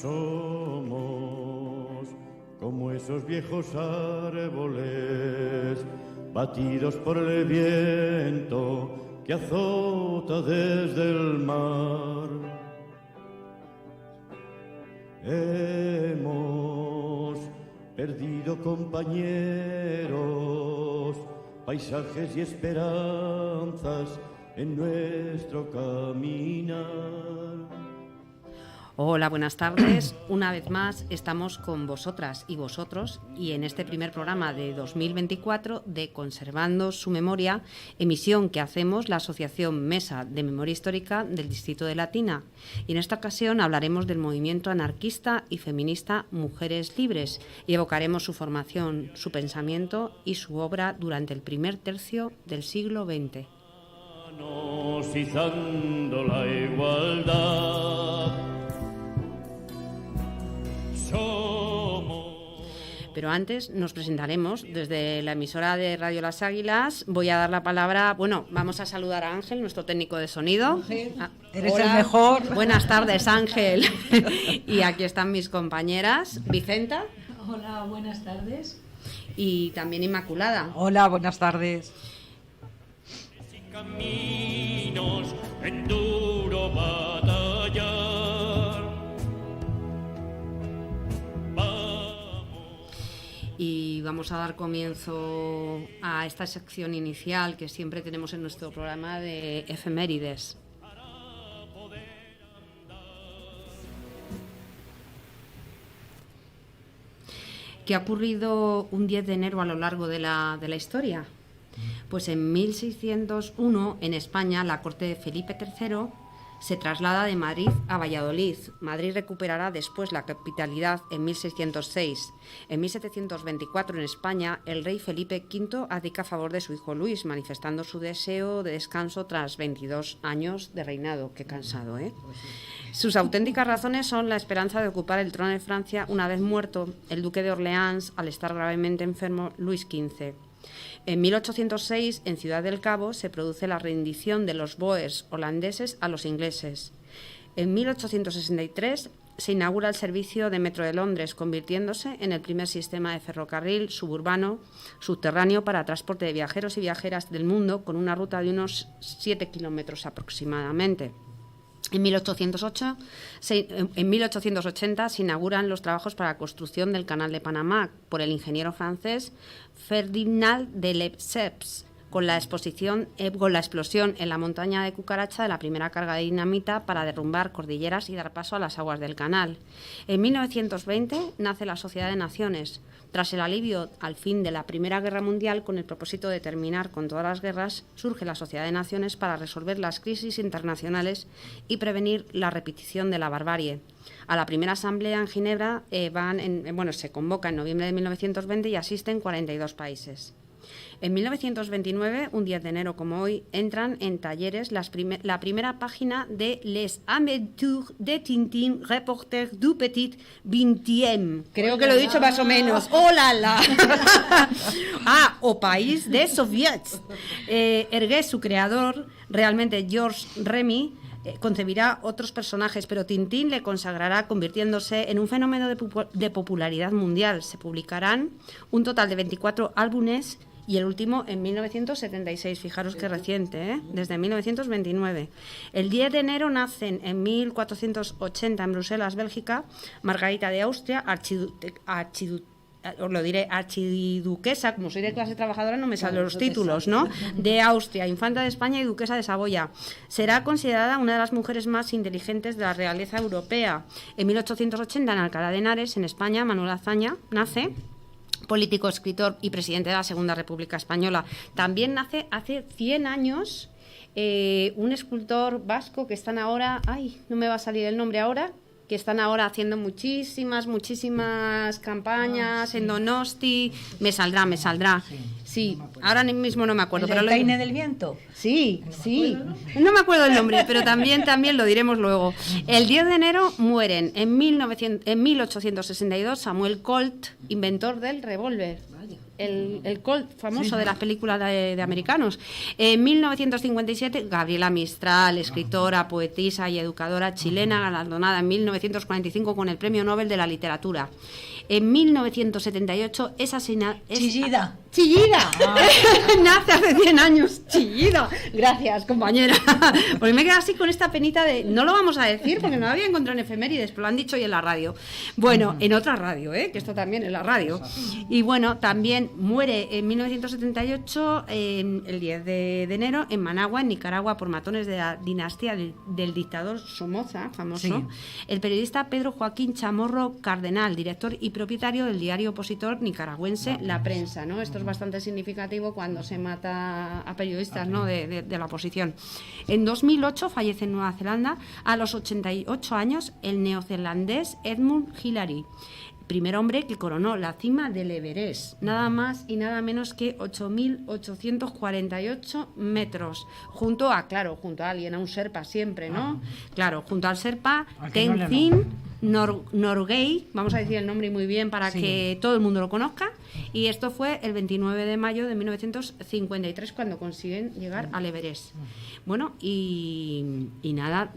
Somos como esos viejos árboles batidos por el viento que azota desde el mar. Hemos perdido compañeros, paisajes y esperanzas en nuestro caminar. Hola, buenas tardes. Una vez más estamos con vosotras y vosotros y en este primer programa de 2024 de Conservando su Memoria, emisión que hacemos la Asociación Mesa de Memoria Histórica del Distrito de Latina. Y en esta ocasión hablaremos del movimiento anarquista y feminista Mujeres Libres y evocaremos su formación, su pensamiento y su obra durante el primer tercio del siglo XX. Izando la igualdad. Pero antes nos presentaremos desde la emisora de Radio Las Águilas. Voy a dar la palabra, vamos a saludar a Ángel, nuestro técnico de sonido. Ángel, eres hola. El mejor. Buenas tardes, Ángel. Y aquí están mis compañeras, Vicenta. Hola, buenas tardes. Y también Inmaculada. Hola, buenas tardes. Caminos en duro batallar. Y vamos a dar comienzo a esta sección inicial que siempre tenemos en nuestro programa de efemérides. ¿Qué ha ocurrido un 10 de enero a lo largo de la historia? Pues en 1601, en España, la corte de Felipe III se traslada de Madrid a Valladolid. Madrid recuperará después la capitalidad en 1606. En 1724, en España, el rey Felipe V abdica a favor de su hijo Luis, manifestando su deseo de descanso tras 22 años de reinado. Qué cansado, ¿eh? Sus auténticas razones son la esperanza de ocupar el trono de Francia una vez muerto el duque de Orleans al estar gravemente enfermo Luis XV. En 1806, en Ciudad del Cabo, se produce la rendición de los bóers holandeses a los ingleses. En 1863 se inaugura el servicio de Metro de Londres, convirtiéndose en el primer sistema de ferrocarril suburbano subterráneo para transporte de viajeros y viajeras del mundo, con una ruta de unos 7 kilómetros aproximadamente. En 1880 se inauguran los trabajos para la construcción del Canal de Panamá por el ingeniero francés Ferdinand de Lesseps, con la explosión en la montaña de Cucaracha de la primera carga de dinamita para derrumbar cordilleras y dar paso a las aguas del canal. En 1920 nace la Sociedad de Naciones. Tras el alivio al fin de la Primera Guerra Mundial, con el propósito de terminar con todas las guerras, surge la Sociedad de Naciones para resolver las crisis internacionales y prevenir la repetición de la barbarie. A la primera asamblea en Ginebra se convoca en noviembre de 1920 y asisten 42 países. En 1929, un 10 de enero como hoy, entran en talleres la primera página de Les Aventures de Tintín, reporter du petit vingtième. Creo que lo he dicho más o menos. ¡Hola! O país de soviets. Hergé, su creador, realmente Georges Remy, concebirá otros personajes, pero Tintín le consagrará convirtiéndose en un fenómeno de popularidad mundial. Se publicarán un total de 24 álbumes y el último en 1976, fijaros qué reciente, desde 1929. El 10 de enero nacen en 1480 en Bruselas, Bélgica, Margarita de Austria, archiduquesa, como soy de clase trabajadora no me salen los títulos, ¿no? De Austria, infanta de España y duquesa de Saboya. Será considerada una de las mujeres más inteligentes de la realeza europea. En 1880, en Alcalá de Henares, en España, Manuel Azaña nace, político, escritor y presidente de la Segunda República Española. También nace hace 100 años un escultor vasco que están ahora, no me va a salir el nombre ahora, que están ahora haciendo muchísimas campañas en Donosti. Me saldrá. Sí, ahora mismo no me acuerdo. ¿El Pero del peine del viento? Sí, sí. No me acuerdo el nombre, pero también lo diremos luego. El 10 de enero mueren en 1862 Samuel Colt, inventor del revólver. El Colt famoso de las películas de americanos. En 1957, Gabriela Mistral, escritora, poetisa y educadora chilena, galardonada en 1945 con el Premio Nobel de la Literatura. En 1978 es asesinada... Chillida. ¡Chillida! Nace hace 100 años. ¡Chillida! Gracias, compañera. Porque me he quedado así con esta penita de... No lo vamos a decir porque no lo había encontrado en efemérides, pero lo han dicho hoy en la radio. Bueno, en otra radio, que esto también es la radio. Y bueno, también muere en 1978, el 10 de enero, en Managua, en Nicaragua, por matones de la dinastía del dictador Somoza, famoso, Sí. el periodista Pedro Joaquín Chamorro Cardenal, director y propietario del diario opositor nicaragüense La Prensa, ¿no? Esto es bastante significativo cuando se mata a periodistas, ¿no?, de la oposición. En 2008 fallece en Nueva Zelanda, a los 88 años, el neozelandés Edmund Hillary, primer hombre que coronó la cima del Everest, nada más y nada menos que 8.848 metros, junto a alguien, a un Sherpa siempre, ¿no? Claro, junto al Sherpa Tenzin Norgay, vamos a decir el nombre muy bien para que todo el mundo lo conozca, y esto fue el 29 de mayo de 1953 cuando consiguen llegar al Everest. Bueno, y nada,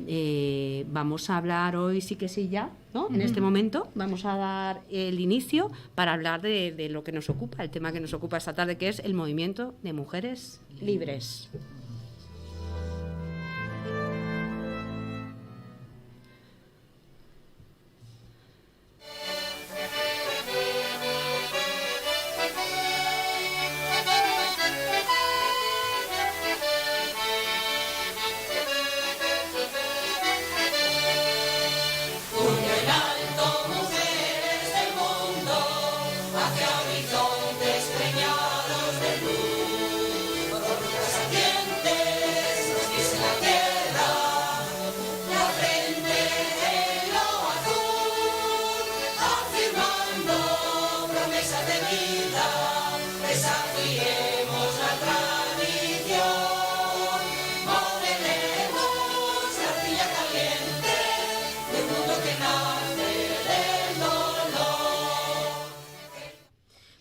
vamos a hablar hoy sí que sí ya, ¿no? En este momento vamos a dar el inicio para hablar de lo que nos ocupa, el tema que nos ocupa esta tarde, que es el movimiento de mujeres libres.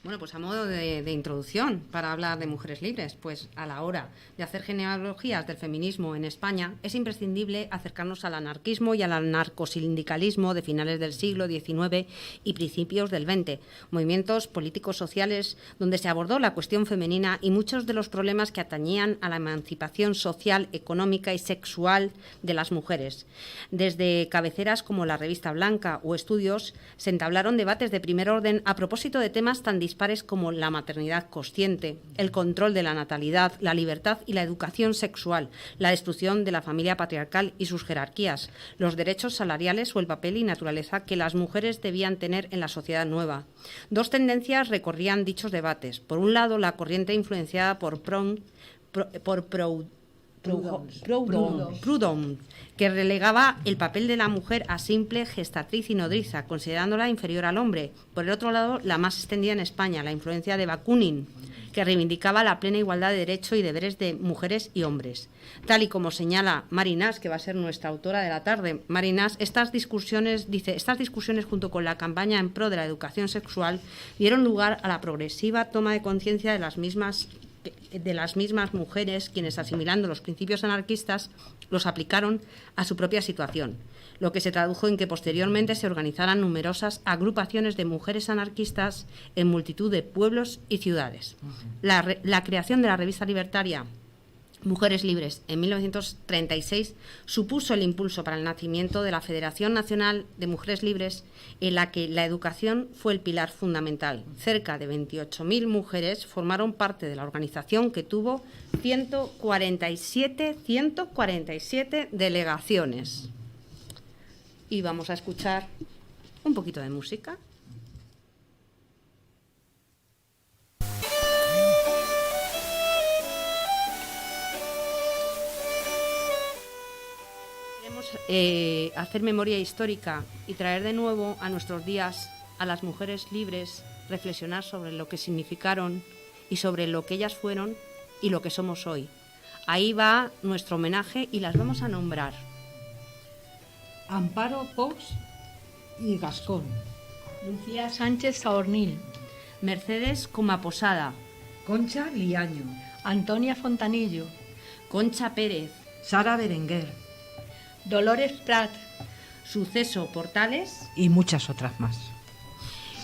Bueno, pues a modo de introducción para hablar de mujeres libres, pues a la hora de hacer genealogías del feminismo en España es imprescindible acercarnos al anarquismo y al anarcosindicalismo de finales del siglo XIX y principios del XX, movimientos políticos sociales donde se abordó la cuestión femenina y muchos de los problemas que atañían a la emancipación social, económica y sexual de las mujeres. Desde cabeceras como la Revista Blanca o estudios se entablaron debates de primer orden a propósito de temas tan dispares como la maternidad consciente, el control de la natalidad, la libertad y la educación sexual, la destrucción de la familia patriarcal y sus jerarquías, los derechos salariales o el papel y naturaleza que las mujeres debían tener en la sociedad nueva. Dos tendencias recorrían dichos debates. Por un lado, la corriente influenciada por Proudhon, que relegaba el papel de la mujer a simple gestatriz y nodriza, considerándola inferior al hombre. Por el otro lado, la más extendida en España, la influencia de Bakunin, que reivindicaba la plena igualdad de derechos y deberes de mujeres y hombres. Tal y como señala Mari Nash, que va a ser nuestra autora de la tarde, Mari Nash, estas discusiones junto con la campaña en pro de la educación sexual dieron lugar a la progresiva toma de conciencia de las mismas mujeres, quienes, asimilando los principios anarquistas, los aplicaron a su propia situación, lo que se tradujo en que posteriormente se organizaran numerosas agrupaciones de mujeres anarquistas en multitud de pueblos y ciudades. La creación de la revista libertaria Mujeres Libres en 1936 supuso el impulso para el nacimiento de la Federación Nacional de Mujeres Libres, en la que la educación fue el pilar fundamental. Cerca de 28.000 mujeres formaron parte de la organización, que tuvo 147 delegaciones. Y vamos a escuchar un poquito de música. Hacer memoria histórica y traer de nuevo a nuestros días a las mujeres libres, reflexionar sobre lo que significaron y sobre lo que ellas fueron y lo que somos hoy. Ahí va nuestro homenaje y las vamos a nombrar. Amparo Pox y Gascón. Lucía Sánchez Saornil, Mercedes Comaposada, Concha Liaño. Antonia Fontanillo, Concha Pérez, Sara Berenguer. Dolores Prat, Suceso Portales. Y muchas otras más.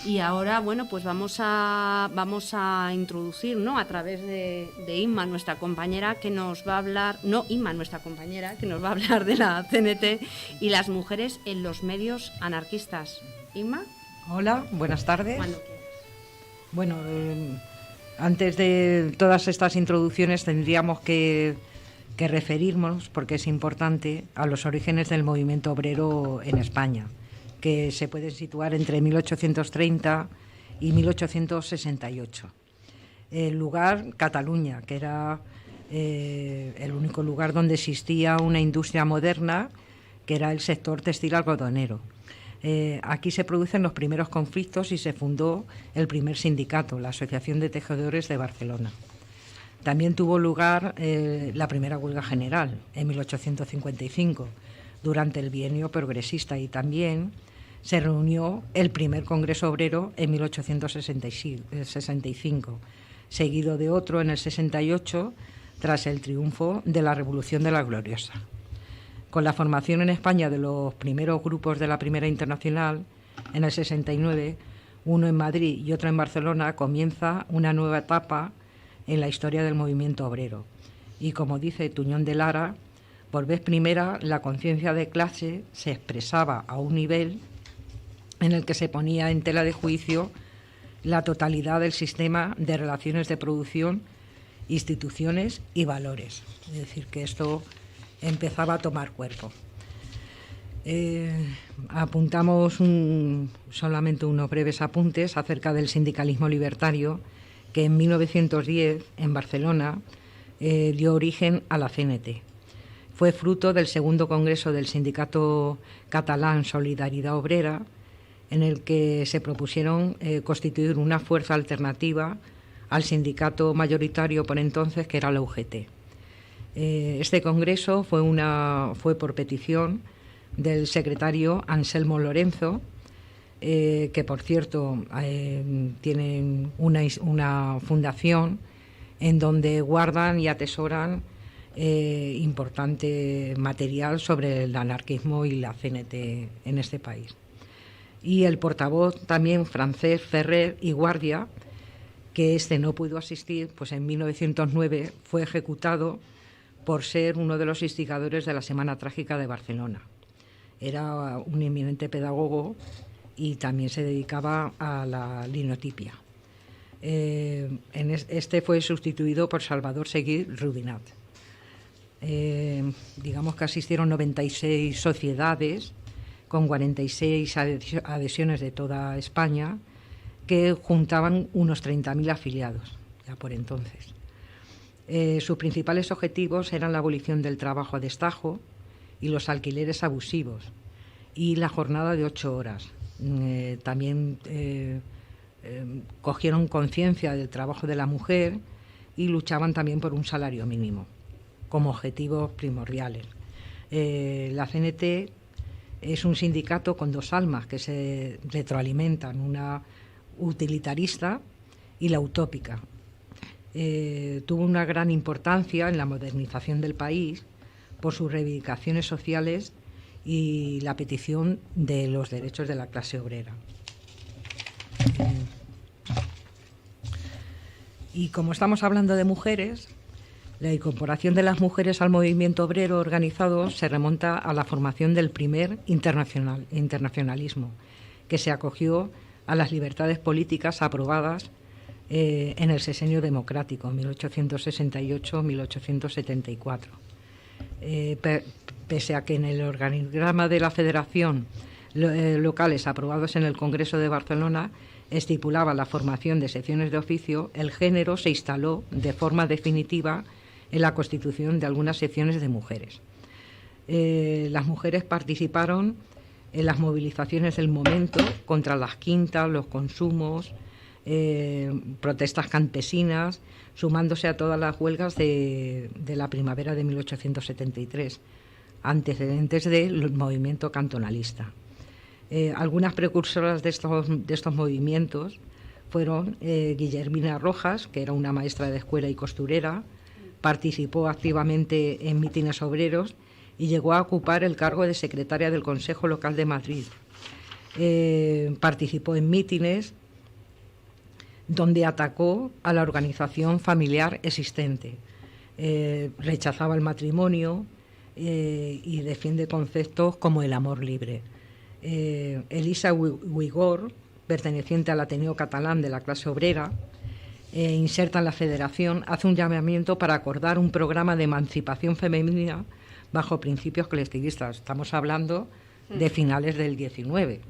Y ahora, bueno, pues vamos a introducir, ¿no?, a través de Inma, nuestra compañera, que nos va a hablar, nuestra compañera, que nos va a hablar de la CNT y las mujeres en los medios anarquistas. Inma. Hola, buenas tardes. Cuando quieras. Bueno, antes de todas estas introducciones tendríamos que referirnos, porque es importante, a los orígenes del movimiento obrero en España, que se pueden situar entre 1830 y 1868. El lugar, Cataluña, que era el único lugar donde existía una industria moderna, que era el sector textil algodonero. Aquí se producen los primeros conflictos y se fundó el primer sindicato, la Asociación de Tejedores de Barcelona. También tuvo lugar la primera huelga general en 1855, durante el bienio progresista, y también se reunió el primer Congreso Obrero en 1865, seguido de otro en el 68, tras el triunfo de la Revolución de la Gloriosa. Con la formación en España de los primeros grupos de la Primera Internacional, en el 69, uno en Madrid y otro en Barcelona, comienza una nueva etapa en la historia del movimiento obrero. Y como dice Tuñón de Lara, por vez primera la conciencia de clase se expresaba a un nivel en el que se ponía en tela de juicio la totalidad del sistema de relaciones de producción, instituciones y valores. Es decir, que esto empezaba a tomar cuerpo. Apuntamos solamente unos breves apuntes acerca del sindicalismo libertario, que en 1910, en Barcelona, dio origen a la CNT. Fue fruto del segundo congreso del sindicato catalán Solidaridad Obrera, en el que se propusieron constituir una fuerza alternativa al sindicato mayoritario por entonces, que era la UGT. Este congreso fue por petición del secretario Anselmo Lorenzo, que por cierto tienen una fundación en donde guardan y atesoran importante material sobre el anarquismo y la CNT en este país. Y el portavoz también francés Ferrer y Guardia, que no pudo asistir, pues en 1909 fue ejecutado por ser uno de los instigadores de la Semana Trágica de Barcelona. Era un eminente pedagogo y también se dedicaba a la linotipia. Este fue sustituido por Salvador Seguí Rubinat. Digamos que asistieron 96 sociedades con 46 adhesiones de toda España, que juntaban unos 30.000 afiliados, ya por entonces. Sus principales objetivos eran la abolición del trabajo a destajo y los alquileres abusivos y la jornada de 8 horas. También cogieron conciencia del trabajo de la mujer y luchaban también por un salario mínimo como objetivos primordiales. La CNT es un sindicato con dos almas que se retroalimentan, una utilitarista y la utópica. Tuvo una gran importancia en la modernización del país por sus reivindicaciones sociales y la petición de los derechos de la clase obrera. Y como estamos hablando de mujeres, la incorporación de las mujeres al movimiento obrero organizado se remonta a la formación del primer internacionalismo, que se acogió a las libertades políticas aprobadas en el Sexenio Democrático, 1868-1874. Pese a que en el organigrama de la Federación locales aprobados en el Congreso de Barcelona estipulaba la formación de secciones de oficio, el género se instaló de forma definitiva en la constitución de algunas secciones de mujeres. Las mujeres participaron en las movilizaciones del momento contra las quintas, los consumos, protestas campesinas, sumándose a todas las huelgas de la primavera de 1873, antecedentes del movimiento cantonalista. Algunas precursoras de estos movimientos fueron Guillermina Rojas, que era una maestra de escuela y costurera, participó activamente en mítines obreros y llegó a ocupar el cargo de secretaria del Consejo Local de Madrid. Participó en mítines donde atacó a la organización familiar existente, rechazaba el matrimonio y defiende conceptos como el amor libre. Elisa Huigor, perteneciente al Ateneo Catalán de la clase obrera, inserta en la Federación, hace un llamamiento para acordar un programa de emancipación femenina bajo principios colectivistas. Estamos hablando de finales del 19.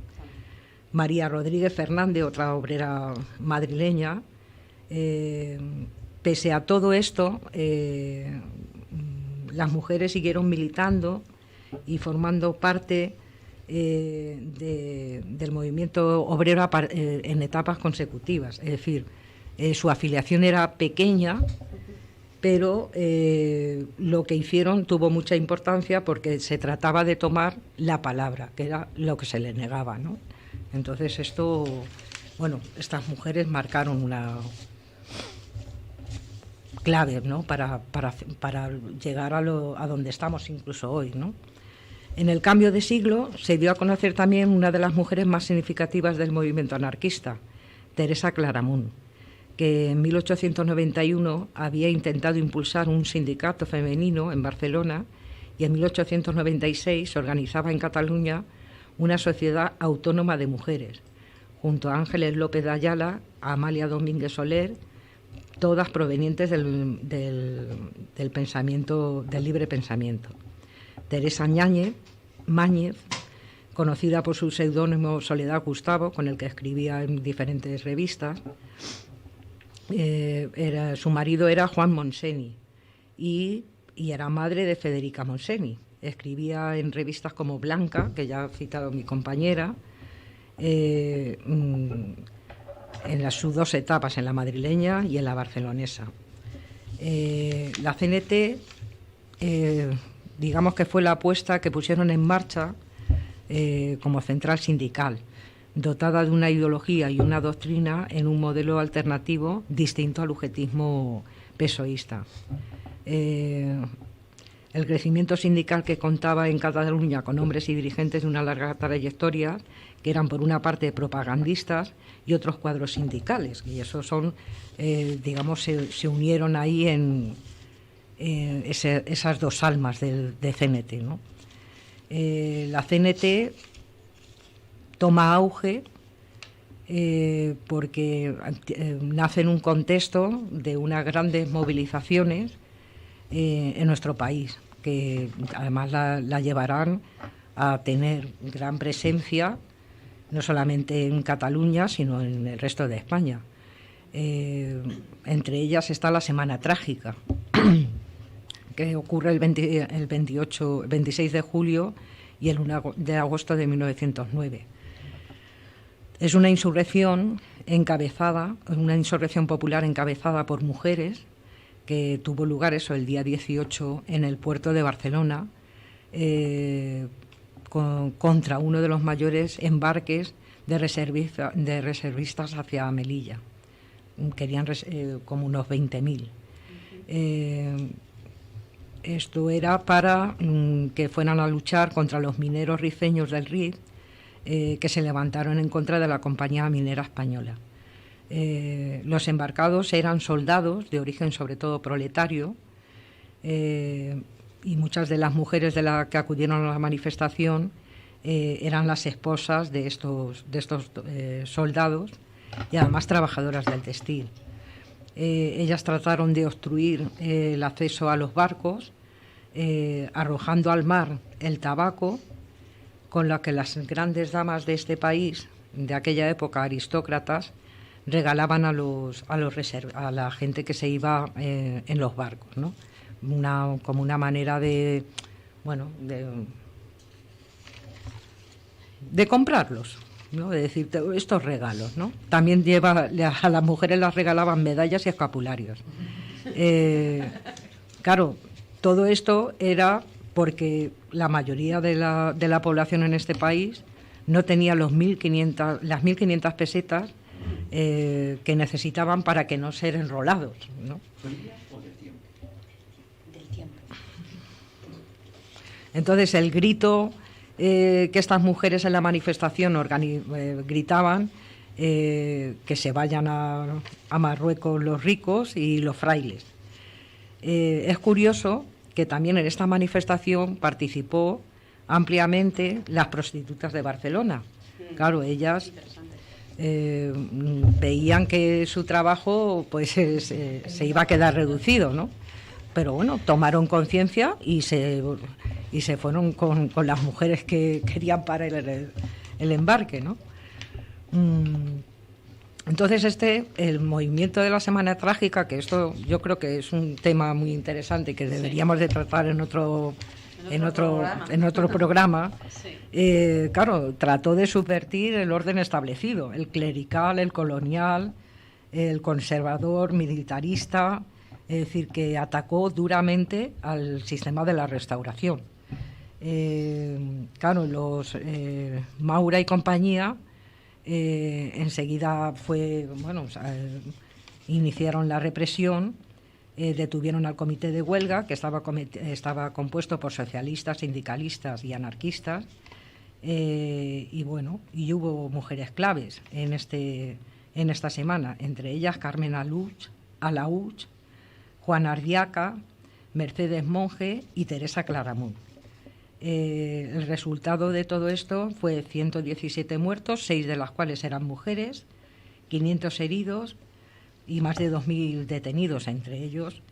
María Rodríguez Fernández, otra obrera madrileña, pese a todo esto, las mujeres siguieron militando y formando parte del movimiento obrero en etapas consecutivas. Es decir, su afiliación era pequeña, pero lo que hicieron tuvo mucha importancia porque se trataba de tomar la palabra, que era lo que se les negaba, ¿no? Entonces estas mujeres marcaron una clave, ¿no?, para llegar a donde estamos incluso hoy, ¿no? En el cambio de siglo se dio a conocer también una de las mujeres más significativas del movimiento anarquista, Teresa Claramunt, que en 1891 había intentado impulsar un sindicato femenino en Barcelona y en 1896 organizaba en Cataluña una sociedad autónoma de mujeres, junto a Ángeles López de Ayala, a Amalia Domínguez Soler, todas provenientes del pensamiento, del libre pensamiento. Teresa Máñez, conocida por su seudónimo Soledad Gustavo, con el que escribía en diferentes revistas, su marido era Juan Monseni y era madre de Federica Monseni. Escribía en revistas como Blanca, que ya ha citado mi compañera, en sus dos etapas, en la madrileña y en la barcelonesa. La CNT, digamos que fue la apuesta que pusieron en marcha como central sindical, dotada de una ideología y una doctrina en un modelo alternativo distinto al ujetismo pesoísta. El crecimiento sindical, que contaba en Cataluña con hombres y dirigentes de una larga trayectoria, que eran por una parte propagandistas y otros cuadros sindicales, y esos son, se unieron ahí en esas dos almas de CNT, ¿no? La CNT toma auge porque nace en un contexto de unas grandes movilizaciones en nuestro país, que además la llevarán a tener gran presencia no solamente en Cataluña, sino en el resto de España. Entre ellas está la Semana Trágica, que ocurre el 26 de julio y el 1 de agosto de 1909. Es una insurrección popular encabezada por mujeres, que tuvo lugar el día 18 en el puerto de Barcelona, contra uno de los mayores embarques de reservistas hacia Melilla. Querían como unos 20.000. Esto era para que fueran a luchar contra los mineros rifeños del Rif, que se levantaron en contra de la compañía minera española. Los embarcados eran soldados de origen sobre todo proletario, y muchas de las mujeres de las que acudieron a la manifestación eran las esposas de estos soldados y además trabajadoras del textil. Ellas trataron de obstruir el acceso a los barcos, arrojando al mar el tabaco, con lo que las grandes damas de este país, de aquella época aristócratas, regalaban a la gente que se iba en los barcos, ¿no? Como una manera de comprarlos, ¿no? Es decir, estos regalos, ¿no? También a las mujeres las regalaban medallas y escapularios. Claro, todo esto era porque la mayoría de la población en este país no tenía las 1.500 pesetas que necesitaban para que no ser enrolados, ¿no? Entonces el grito que estas mujeres en la manifestación gritaban, que se vayan a Marruecos los ricos y los frailes. Es curioso que también en esta manifestación participó ampliamente las prostitutas de Barcelona. Claro, ellas veían que su trabajo pues se iba a quedar reducido, ¿no? Pero bueno, tomaron conciencia y se fueron con las mujeres que querían parar el embarque, ¿no? Entonces el movimiento de la Semana Trágica, que esto yo creo que es un tema muy interesante que deberíamos de tratar en otro programa, claro, trató de subvertir el orden establecido, el clerical, el colonial, el conservador, militarista, es decir, que atacó duramente al sistema de la Restauración. Claro, los Maura y compañía enseguida iniciaron la represión, detuvieron al comité de huelga, que estaba compuesto por socialistas, sindicalistas y anarquistas, y hubo mujeres claves en esta semana, entre ellas Carmen Alauch, Juana Ardiaca, Mercedes Monge y Teresa Claramunt. El resultado de todo esto fue 117 muertos, 6 de las cuales eran mujeres, 500 heridos y más de 2.000 detenidos, entre ellos,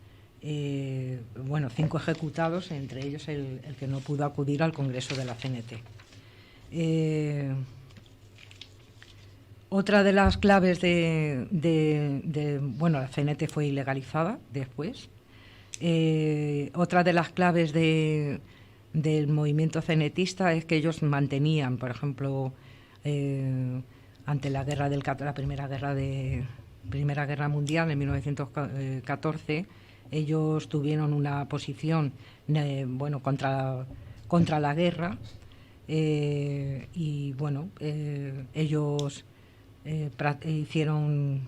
5 ejecutados, entre ellos el que no pudo acudir al Congreso de la CNT. Otra de las claves la CNT fue ilegalizada después. Otra de las claves del movimiento cenetista es que ellos mantenían, por ejemplo, ante la Primera Guerra Mundial en 1914, ellos tuvieron una posición contra la guerra, ellos hicieron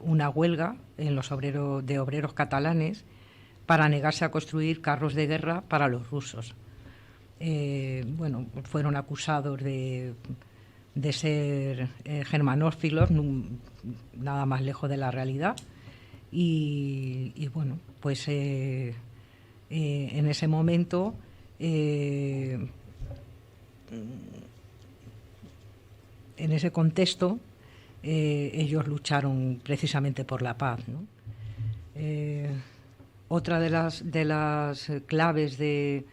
una huelga en de obreros catalanes para negarse a construir carros de guerra para los rusos. Fueron acusados de ser germanófilos, nada más lejos de la realidad. En ese momento en ese contexto ellos lucharon precisamente por la paz, ¿no? Otra de las claves en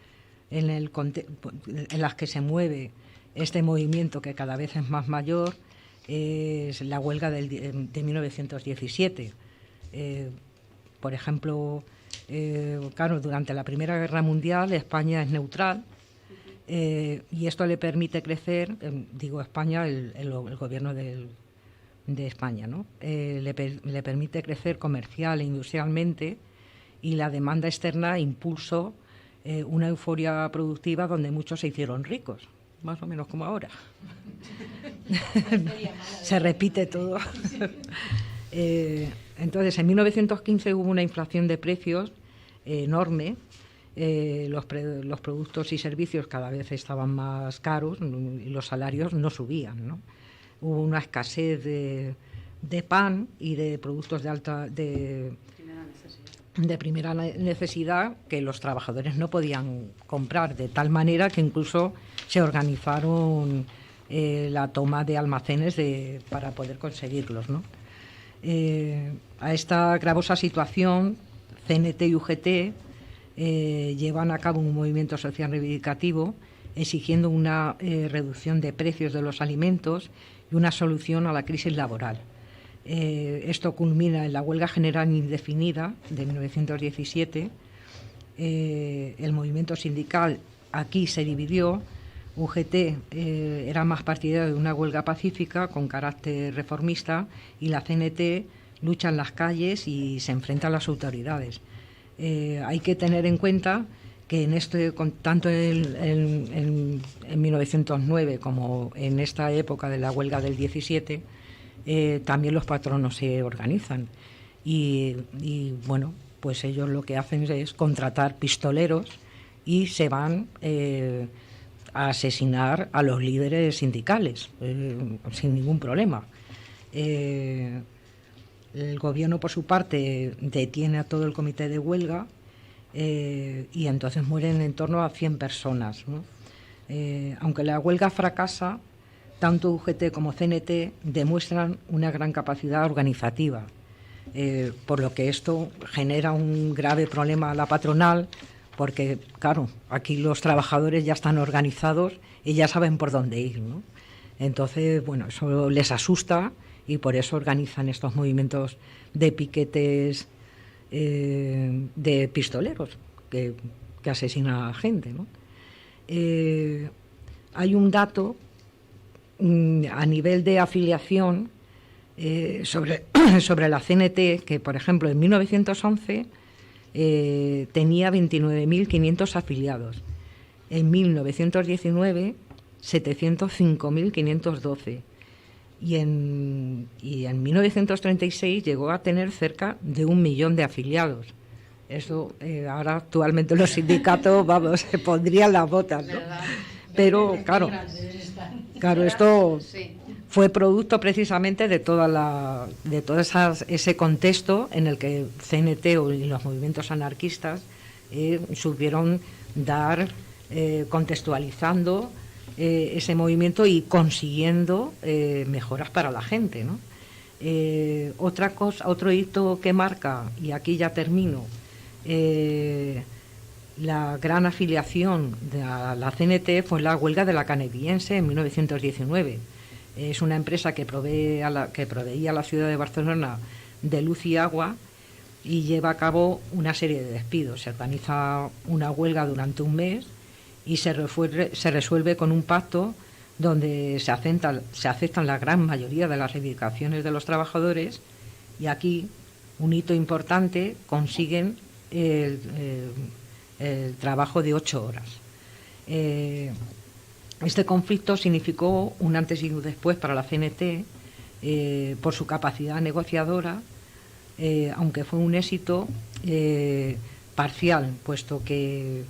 las que se mueve este movimiento, que cada vez es más mayor, es la huelga de 1917. Por ejemplo, durante la Primera Guerra Mundial España es neutral, y esto le permite crecer, España, el gobierno de España, ¿no? Le permite crecer comercial e industrialmente, y la demanda externa impulsó una euforia productiva donde muchos se hicieron ricos, más o menos como ahora. Se repite todo. Entonces, en 1915 hubo una inflación de precios enorme. Los productos y servicios cada vez estaban más caros y los salarios no subían, ¿no? Hubo una escasez de pan y de productos de primera necesidad que los trabajadores no podían comprar, de tal manera que incluso se organizaron la toma de almacenes para poder conseguirlos, ¿no? A esta gravosa situación, CNT y UGT llevan a cabo un movimiento social reivindicativo exigiendo una reducción de precios de los alimentos y una solución a la crisis laboral. Esto culmina en la huelga general indefinida de 1917. El movimiento sindical aquí se dividió UGT era más partidario de una huelga pacífica con carácter reformista y la CNT lucha en las calles y se enfrenta a las autoridades. Hay que tener en cuenta que tanto en 1909 como en esta época de la huelga del 17, también los patronos se organizan y bueno, pues ellos lo que hacen es contratar pistoleros y se van a asesinar a los líderes sindicales sin ningún problema. El gobierno, por su parte, detiene a todo el comité de huelga y entonces mueren en torno a 100 personas, ¿no? Aunque la huelga fracasa, tanto UGT como CNT demuestran una gran capacidad organizativa, por lo que esto genera un grave problema a la patronal, porque, claro, aquí los trabajadores ya están organizados y ya saben por dónde ir, ¿no? Entonces, bueno, eso les asusta y por eso organizan estos movimientos de piquetes de pistoleros que asesinan a la gente, ¿no? Hay un dato a nivel de afiliación sobre la CNT que, por ejemplo, en 1911 tenía 29.500 afiliados. En 1919, 705.512. Y en 1936 llegó a tener cerca de 1 millón de afiliados. Eso ahora actualmente los sindicatos, vamos, se pondrían las botas, ¿no? Pero claro, esto fue producto precisamente de ese contexto en el que CNT y los movimientos anarquistas supieron dar, contextualizando ese movimiento y consiguiendo mejoras para la gente, ¿no? Otro hito que marca, y aquí ya termino, la gran afiliación de la CNT fue la huelga de la Canadiense en 1919. Es una empresa que proveía a la ciudad de Barcelona de luz y agua y lleva a cabo una serie de despidos. Se organiza una huelga durante un mes y se resuelve con un pacto donde se aceptan la gran mayoría de las reivindicaciones de los trabajadores, y aquí, un hito importante, consiguen el trabajo de 8 horas. Este conflicto significó un antes y un después para la CNT por su capacidad negociadora, aunque fue un éxito parcial, puesto que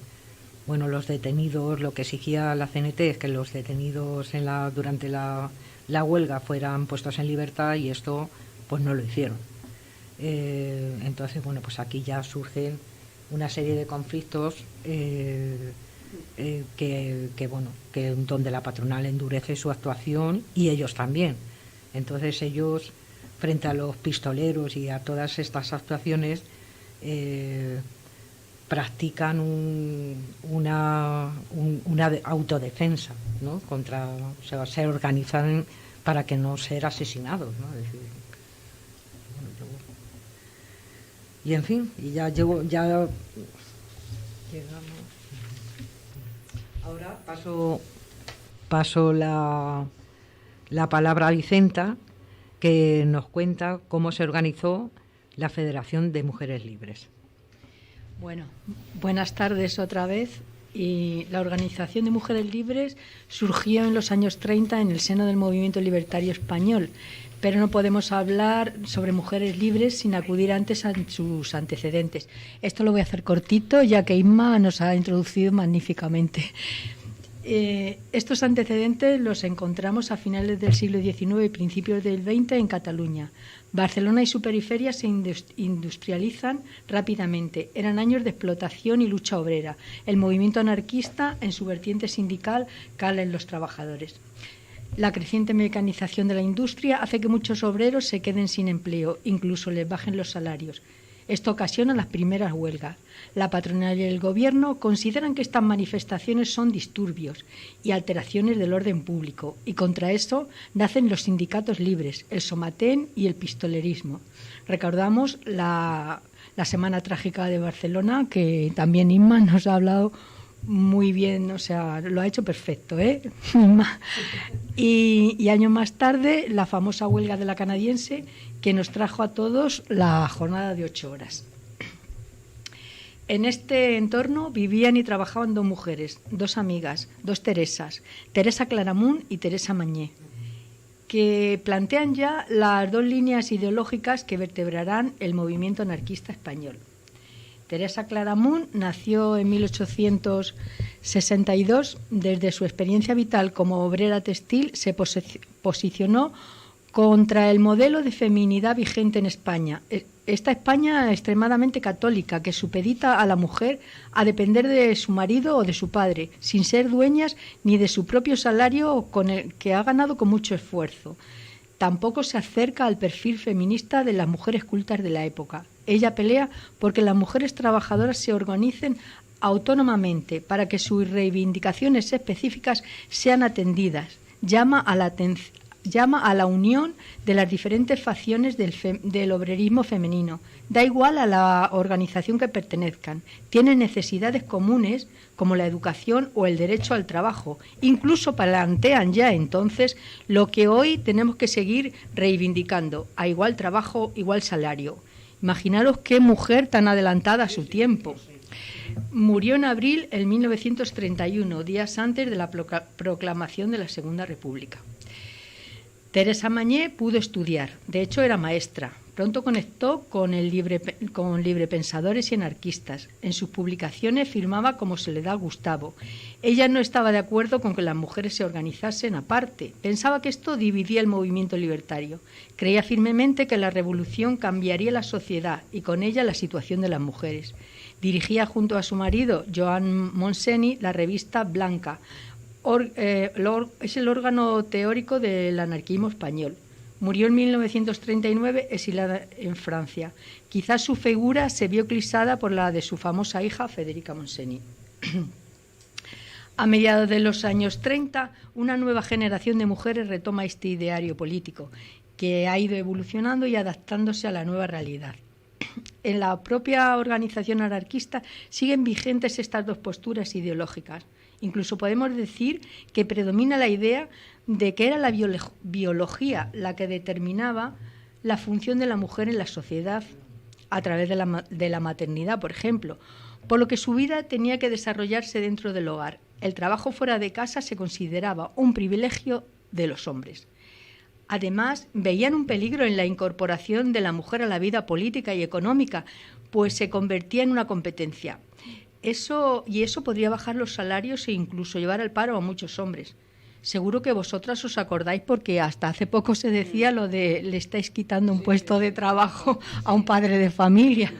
los detenidos, lo que exigía la CNT es que los detenidos durante la huelga fueran puestos en libertad, y esto pues no lo hicieron. Entonces, pues aquí ya surgen una serie de conflictos donde la patronal endurece su actuación y ellos también. Entonces ellos, frente a los pistoleros y a todas estas actuaciones, practican una autodefensa, ¿no? Se organizan para que no ser asesinados, ¿no? Es decir, y en fin, y ya llegamos. Ahora paso la palabra a Vicenta, que nos cuenta cómo se organizó la Federación de Mujeres Libres. Bueno, buenas tardes otra vez. Y la Organización de Mujeres Libres surgió en los años 30 en el seno del movimiento libertario español, pero no podemos hablar sobre mujeres libres sin acudir antes a sus antecedentes. Esto lo voy a hacer cortito, ya que Inma nos ha introducido magníficamente. Estos antecedentes los encontramos a finales del siglo XIX y principios del XX en Cataluña. Barcelona y su periferia se industrializan rápidamente. Eran años de explotación y lucha obrera. El movimiento anarquista, en su vertiente sindical, cala en los trabajadores. La creciente mecanización de la industria hace que muchos obreros se queden sin empleo, incluso les bajen los salarios. Esto ocasiona las primeras huelgas. La patronal y el gobierno consideran que estas manifestaciones son disturbios y alteraciones del orden público, y contra eso nacen los sindicatos libres, el somatén y el pistolerismo. Recordamos la Semana Trágica de Barcelona, que también Inma nos ha hablado muy bien, o sea, lo ha hecho perfecto, ¿eh? Y años más tarde, la famosa huelga de la canadiense, que nos trajo a todos la jornada de 8 horas. En este entorno vivían y trabajaban dos mujeres, dos amigas, dos Teresas, Teresa Claramunt y Teresa Mañé, que plantean ya las dos líneas ideológicas que vertebrarán el movimiento anarquista español. Teresa Claramunt nació en 1862. Desde su experiencia vital como obrera textil se posicionó contra el modelo de feminidad vigente en España. Esta España extremadamente católica, que supedita a la mujer a depender de su marido o de su padre, sin ser dueñas ni de su propio salario con el que ha ganado con mucho esfuerzo. Tampoco se acerca al perfil feminista de las mujeres cultas de la época. Ella pelea porque las mujeres trabajadoras se organicen autónomamente para que sus reivindicaciones específicas sean atendidas. Llama a la unión de las diferentes facciones del obrerismo femenino. Da igual a la organización que pertenezcan. Tienen necesidades comunes como la educación o el derecho al trabajo. Incluso plantean ya entonces lo que hoy tenemos que seguir reivindicando: a igual trabajo, igual salario. Imaginaros qué mujer tan adelantada a su tiempo. Murió en abril de 1931, días antes de la proclamación de la Segunda República. Teresa Mañé pudo estudiar, de hecho era maestra. Pronto conectó con librepensadores y anarquistas. En sus publicaciones firmaba como Soledad Gustavo. Ella no estaba de acuerdo con que las mujeres se organizasen aparte. Pensaba que esto dividía el movimiento libertario. Creía firmemente que la revolución cambiaría la sociedad y con ella la situación de las mujeres. Dirigía junto a su marido, Joan Montseny, la revista Blanca. Es el órgano teórico del anarquismo español. Murió en 1939 exilada en Francia. Quizás su figura se vio eclipsada por la de su famosa hija Federica Montseny. A mediados de los años 30, una nueva generación de mujeres retoma este ideario político, que ha ido evolucionando y adaptándose a la nueva realidad. En la propia organización anarquista siguen vigentes estas dos posturas ideológicas. Incluso podemos decir que predomina la idea de que era la biología la que determinaba la función de la mujer en la sociedad a través de la maternidad, por ejemplo, por lo que su vida tenía que desarrollarse dentro del hogar. El trabajo fuera de casa se consideraba un privilegio de los hombres. Además, veían un peligro en la incorporación de la mujer a la vida política y económica, pues se convertía en una competencia. Eso podría bajar los salarios e incluso llevar al paro a muchos hombres. Seguro que vosotras os acordáis, porque hasta hace poco se decía lo de le estáis quitando un puesto de trabajo a un padre de familia.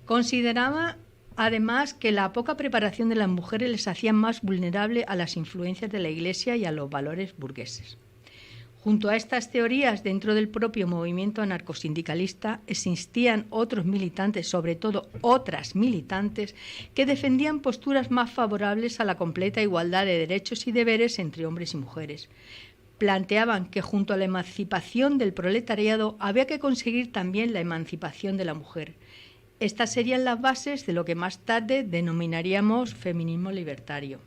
Consideraba además que la poca preparación de las mujeres les hacía más vulnerables a las influencias de la Iglesia y a los valores burgueses. Junto a estas teorías, dentro del propio movimiento anarcosindicalista existían otros militantes, sobre todo otras militantes, que defendían posturas más favorables a la completa igualdad de derechos y deberes entre hombres y mujeres. Planteaban que junto a la emancipación del proletariado había que conseguir también la emancipación de la mujer. Estas serían las bases de lo que más tarde denominaríamos feminismo libertario.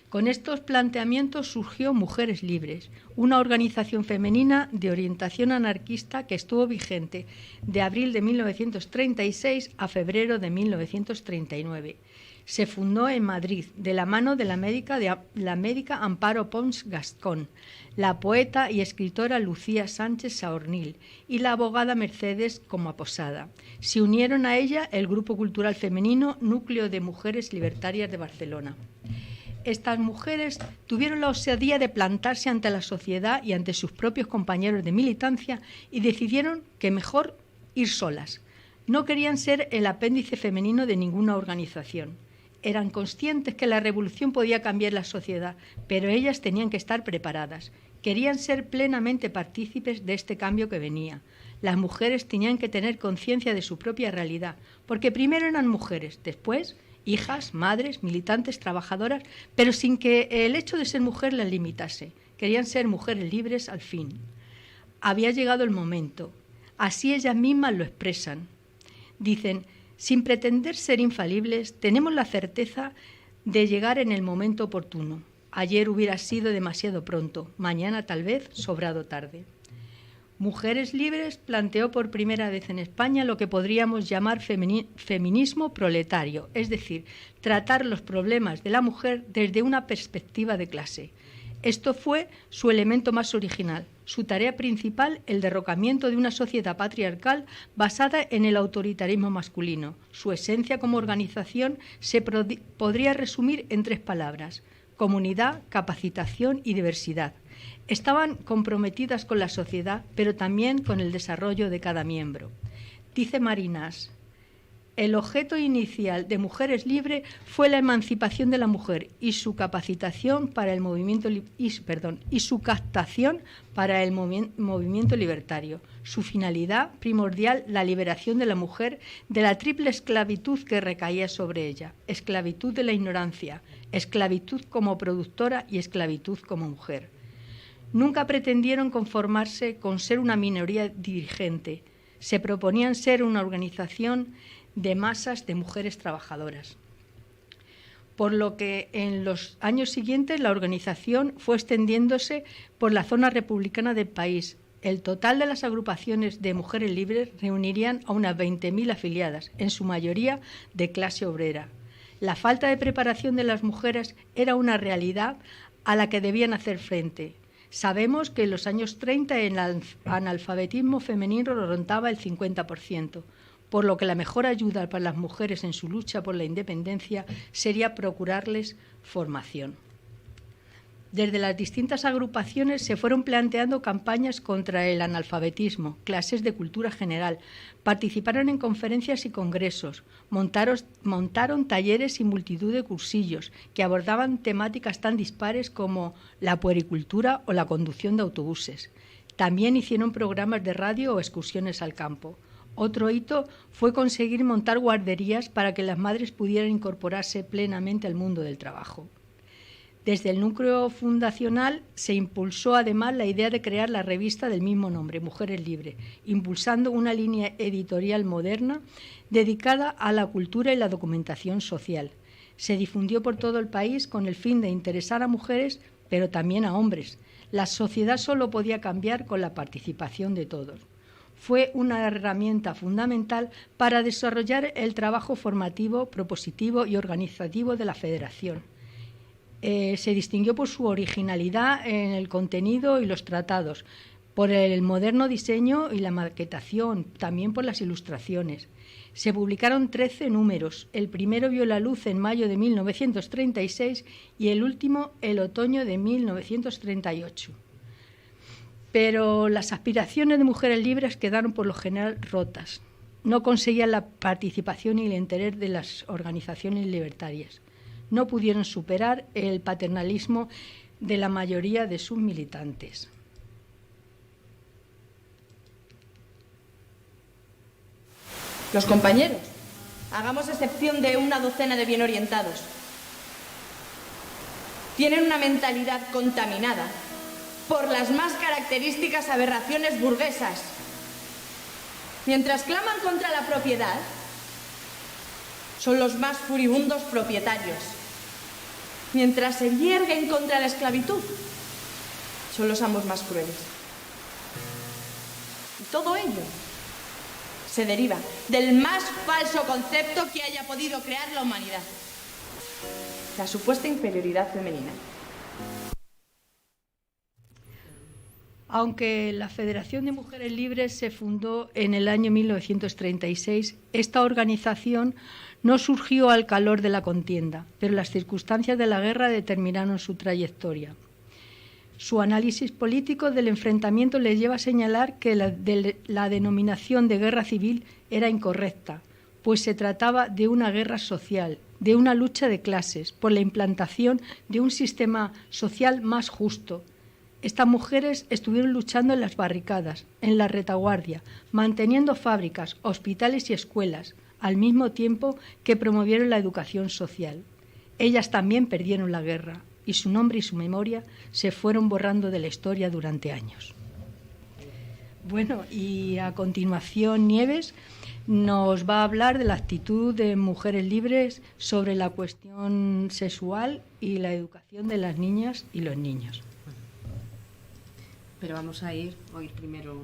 Con estos planteamientos surgió Mujeres Libres, una organización femenina de orientación anarquista que estuvo vigente de abril de 1936 a febrero de 1939. Se fundó en Madrid de la mano de la médica Amparo Pons Gascón, la poeta y escritora Lucía Sánchez Saornil y la abogada Mercedes Comaposada. Se unieron a ella el Grupo Cultural Femenino Núcleo de Mujeres Libertarias de Barcelona. Estas mujeres tuvieron la osadía de plantarse ante la sociedad y ante sus propios compañeros de militancia y decidieron que mejor ir solas. No querían ser el apéndice femenino de ninguna organización. Eran conscientes que la revolución podía cambiar la sociedad, pero ellas tenían que estar preparadas. Querían ser plenamente partícipes de este cambio que venía. Las mujeres tenían que tener conciencia de su propia realidad, porque primero eran mujeres, después hijas, madres, militantes, trabajadoras, pero sin que el hecho de ser mujer las limitase. Querían ser mujeres libres al fin. Había llegado el momento. Así ellas mismas lo expresan. Dicen, Sin pretender ser infalibles, tenemos la certeza de llegar en el momento oportuno. Ayer hubiera sido demasiado pronto, mañana tal vez sobrado tarde. Mujeres Libres planteó por primera vez en España lo que podríamos llamar feminismo proletario, es decir, tratar los problemas de la mujer desde una perspectiva de clase. Esto fue su elemento más original, su tarea principal, el derrocamiento de una sociedad patriarcal basada en el autoritarismo masculino. Su esencia como organización se podría resumir en 3 palabras: comunidad, capacitación y diversidad. Estaban comprometidas con la sociedad, pero también con el desarrollo de cada miembro. Dice Marinas: el objeto inicial de Mujeres Libres fue la emancipación de la mujer y su capacitación para el movimiento y su captación para el movimiento libertario. Su finalidad primordial, la liberación de la mujer de la triple esclavitud que recaía sobre ella: esclavitud de la ignorancia, esclavitud como productora y esclavitud como mujer. Nunca pretendieron conformarse con ser una minoría dirigente. Se proponían ser una organización de masas de mujeres trabajadoras. Por lo que en los años siguientes la organización fue extendiéndose por la zona republicana del país. El total de las agrupaciones de Mujeres Libres reunirían a unas 20.000 afiliadas, en su mayoría de clase obrera. La falta de preparación de las mujeres era una realidad a la que debían hacer frente. Sabemos que en los años 30 el analfabetismo femenino rondaba el 50%. Por lo que la mejor ayuda para las mujeres en su lucha por la independencia sería procurarles formación. Desde las distintas agrupaciones se fueron planteando campañas contra el analfabetismo, clases de cultura general, participaron en conferencias y congresos, montaron talleres y multitud de cursillos que abordaban temáticas tan dispares como la puericultura o la conducción de autobuses. También hicieron programas de radio o excursiones al campo. Otro hito fue conseguir montar guarderías para que las madres pudieran incorporarse plenamente al mundo del trabajo. Desde el núcleo fundacional se impulsó además la idea de crear la revista del mismo nombre, Mujeres Libres, impulsando una línea editorial moderna dedicada a la cultura y la documentación social. Se difundió por todo el país con el fin de interesar a mujeres, pero también a hombres. La sociedad solo podía cambiar con la participación de todos. Fue una herramienta fundamental para desarrollar el trabajo formativo, propositivo y organizativo de la Federación. Se distinguió por su originalidad en el contenido y los tratados, por el moderno diseño y la maquetación, también por las ilustraciones. Se publicaron 13 números. El primero vio la luz en mayo de 1936 y el último el otoño de 1938. Pero las aspiraciones de Mujeres Libres quedaron por lo general rotas. No conseguían la participación y el interés de las organizaciones libertarias. No pudieron superar el paternalismo de la mayoría de sus militantes. Los compañeros, hagamos excepción de una docena de bien orientados. Tienen una mentalidad contaminada por las más características aberraciones burguesas. Mientras claman contra la propiedad, son los más furibundos propietarios. Mientras se yerguen contra la esclavitud, son los amos más crueles. Y todo ello se deriva del más falso concepto que haya podido crear la humanidad: la supuesta inferioridad femenina. Aunque la Federación de Mujeres Libres se fundó en el año 1936, esta organización no surgió al calor de la contienda, pero las circunstancias de la guerra determinaron su trayectoria. Su análisis político del enfrentamiento les lleva a señalar que la denominación de guerra civil era incorrecta, pues se trataba de una guerra social, de una lucha de clases por la implantación de un sistema social más justo. Estas mujeres estuvieron luchando en las barricadas, en la retaguardia, manteniendo fábricas, hospitales y escuelas, al mismo tiempo que promovieron la educación social. Ellas también perdieron la guerra y su nombre y su memoria se fueron borrando de la historia durante años. Bueno, y a continuación Nieves nos va a hablar de la actitud de Mujeres Libres sobre la cuestión sexual y la educación de las niñas y los niños. Pero vamos a oír primero.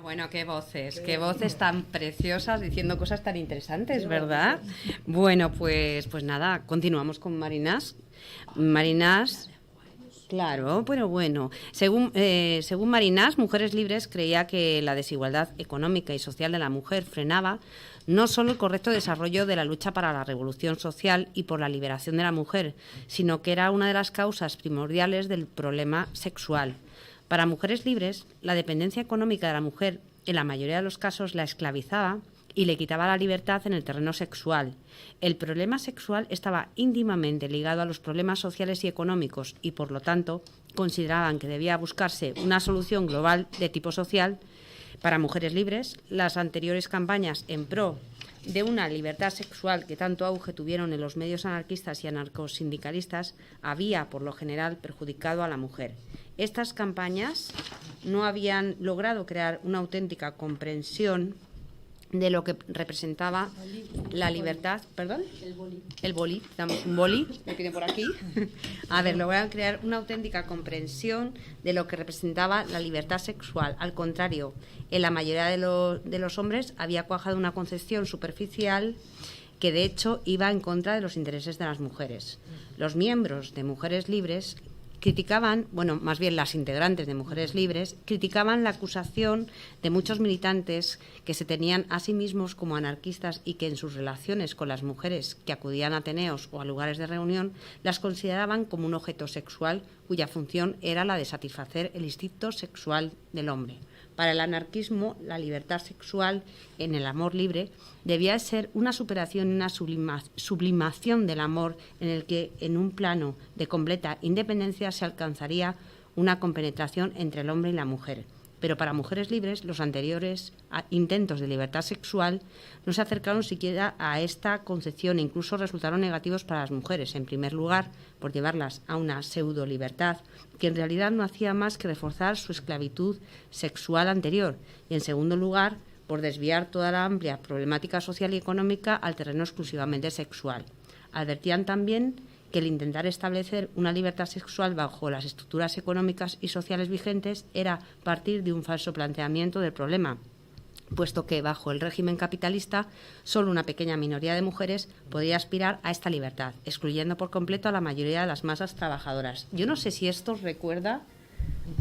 Bueno, qué voces tan preciosas diciendo cosas tan interesantes, ¿verdad? Bueno, pues nada, continuamos con Marinás. Marinás, claro, pero bueno. Según Marinás, Mujeres Libres creía que la desigualdad económica y social de la mujer frenaba no solo el correcto desarrollo de la lucha para la revolución social y por la liberación de la mujer, sino que era una de las causas primordiales del problema sexual. Para Mujeres Libres, la dependencia económica de la mujer, en la mayoría de los casos, la esclavizaba y le quitaba la libertad en el terreno sexual. El problema sexual estaba íntimamente ligado a los problemas sociales y económicos y, por lo tanto, consideraban que debía buscarse una solución global de tipo social. Para Mujeres Libres, las anteriores campañas en pro de una libertad sexual que tanto auge tuvieron en los medios anarquistas y anarcosindicalistas había, por lo general, perjudicado a la mujer. Estas campañas no habían logrado crear una auténtica comprensión de lo que representaba la libertad. ¿Perdón? El boli. Damos un boli, me piden por aquí. A ver, lograron crear una auténtica comprensión de lo que representaba la libertad sexual. Al contrario, en la mayoría de los hombres había cuajado una concepción superficial que, de hecho, iba en contra de los intereses de las mujeres. Los miembros de Mujeres Libres criticaban, bueno, más bien las integrantes de Mujeres Libres, criticaban la acusación de muchos militantes que se tenían a sí mismos como anarquistas y que en sus relaciones con las mujeres que acudían a ateneos o a lugares de reunión las consideraban como un objeto sexual cuya función era la de satisfacer el instinto sexual del hombre. Para el anarquismo, la libertad sexual en el amor libre debía ser una superación y una sublimación del amor en el que, en un plano de completa independencia, se alcanzaría una compenetración entre el hombre y la mujer. Pero para Mujeres Libres, los anteriores intentos de libertad sexual no se acercaron siquiera a esta concepción e incluso resultaron negativos para las mujeres. En primer lugar, por llevarlas a una pseudo-libertad que en realidad no hacía más que reforzar su esclavitud sexual anterior. Y en segundo lugar, por desviar toda la amplia problemática social y económica al terreno exclusivamente sexual. Advertían también que el intentar establecer una libertad sexual bajo las estructuras económicas y sociales vigentes era partir de un falso planteamiento del problema, puesto que bajo el régimen capitalista solo una pequeña minoría de mujeres podía aspirar a esta libertad, excluyendo por completo a la mayoría de las masas trabajadoras. Yo no sé si esto os recuerda,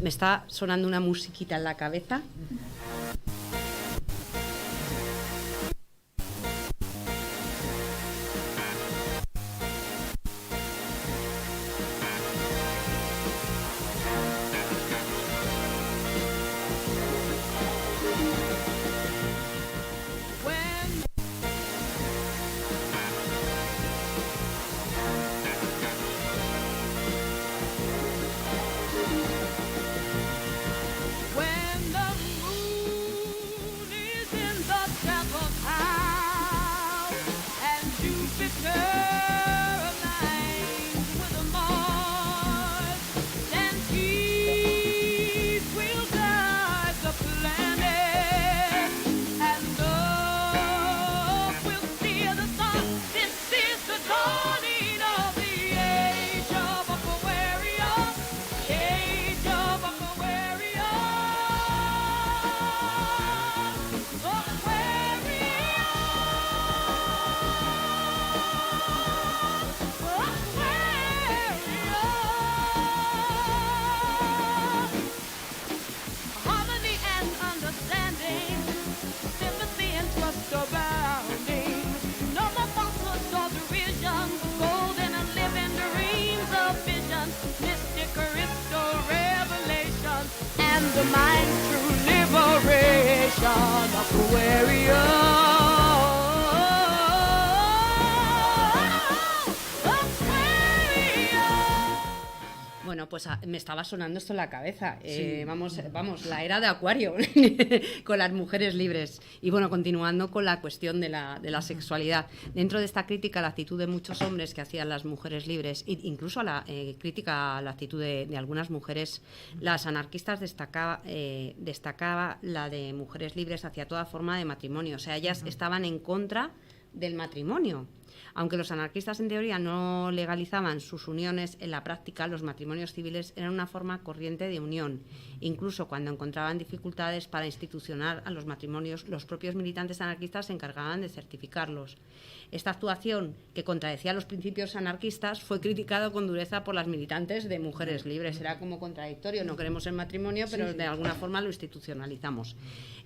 me está sonando una musiquita en la cabeza. When the moon the mind's true liberation of the warrior. Bueno, pues me estaba sonando esto en la cabeza. Vamos, la era de Acuario con las mujeres libres. Y bueno, continuando con la cuestión de la sexualidad. Dentro de esta crítica a la actitud de muchos hombres que hacían las mujeres libres, e incluso a la crítica a la actitud de algunas mujeres, las anarquistas destacaba la de mujeres libres hacia toda forma de matrimonio. O sea, ellas estaban en contra del matrimonio. Aunque los anarquistas en teoría no legalizaban sus uniones, en la práctica los matrimonios civiles eran una forma corriente de unión. Incluso cuando encontraban dificultades para institucionar a los matrimonios, los propios militantes anarquistas se encargaban de certificarlos. Esta actuación, que contradecía los principios anarquistas, fue criticada con dureza por las militantes de mujeres libres. Era como contradictorio, no queremos el matrimonio, pero de alguna forma lo institucionalizamos.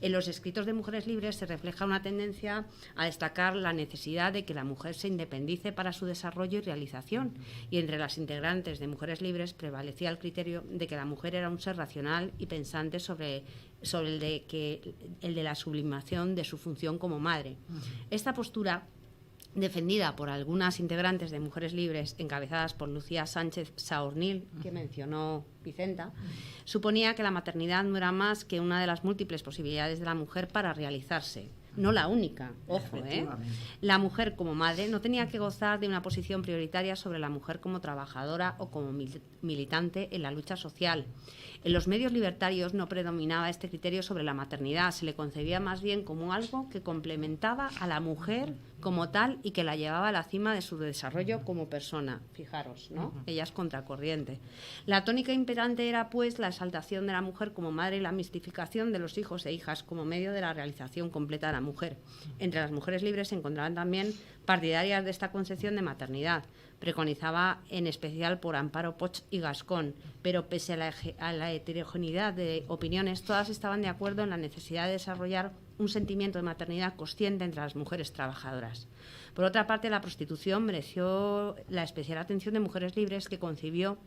En los escritos de mujeres libres se refleja una tendencia a destacar la necesidad de que la mujer se independice para su desarrollo y realización, y entre las integrantes de mujeres libres prevalecía el criterio de que la mujer era un ser racional y pensante sobre el de la sublimación de su función como madre. Esta postura, defendida por algunas integrantes de Mujeres Libres, encabezadas por Lucía Sánchez Saornil, que mencionó Vicenta, suponía que la maternidad no era más que una de las múltiples posibilidades de la mujer para realizarse. No la única, ojo, La mujer como madre no tenía que gozar de una posición prioritaria sobre la mujer como trabajadora o como militante en la lucha social. En los medios libertarios no predominaba este criterio sobre la maternidad, se le concebía más bien como algo que complementaba a la mujer como tal y que la llevaba a la cima de su desarrollo como persona. Fijaros, ¿no? Ella es contracorriente. La tónica imperante era, pues, la exaltación de la mujer como madre y la mistificación de los hijos e hijas como medio de la realización completa de la mujer. Entre las mujeres libres se encontraban también partidarias de esta concepción de maternidad. Preconizaba en especial por Amparo Poch y Gascón, pero pese a la heterogeneidad de opiniones, todas estaban de acuerdo en la necesidad de desarrollar un sentimiento de maternidad consciente entre las mujeres trabajadoras. Por otra parte, la prostitución mereció la especial atención de Mujeres Libres, que concibió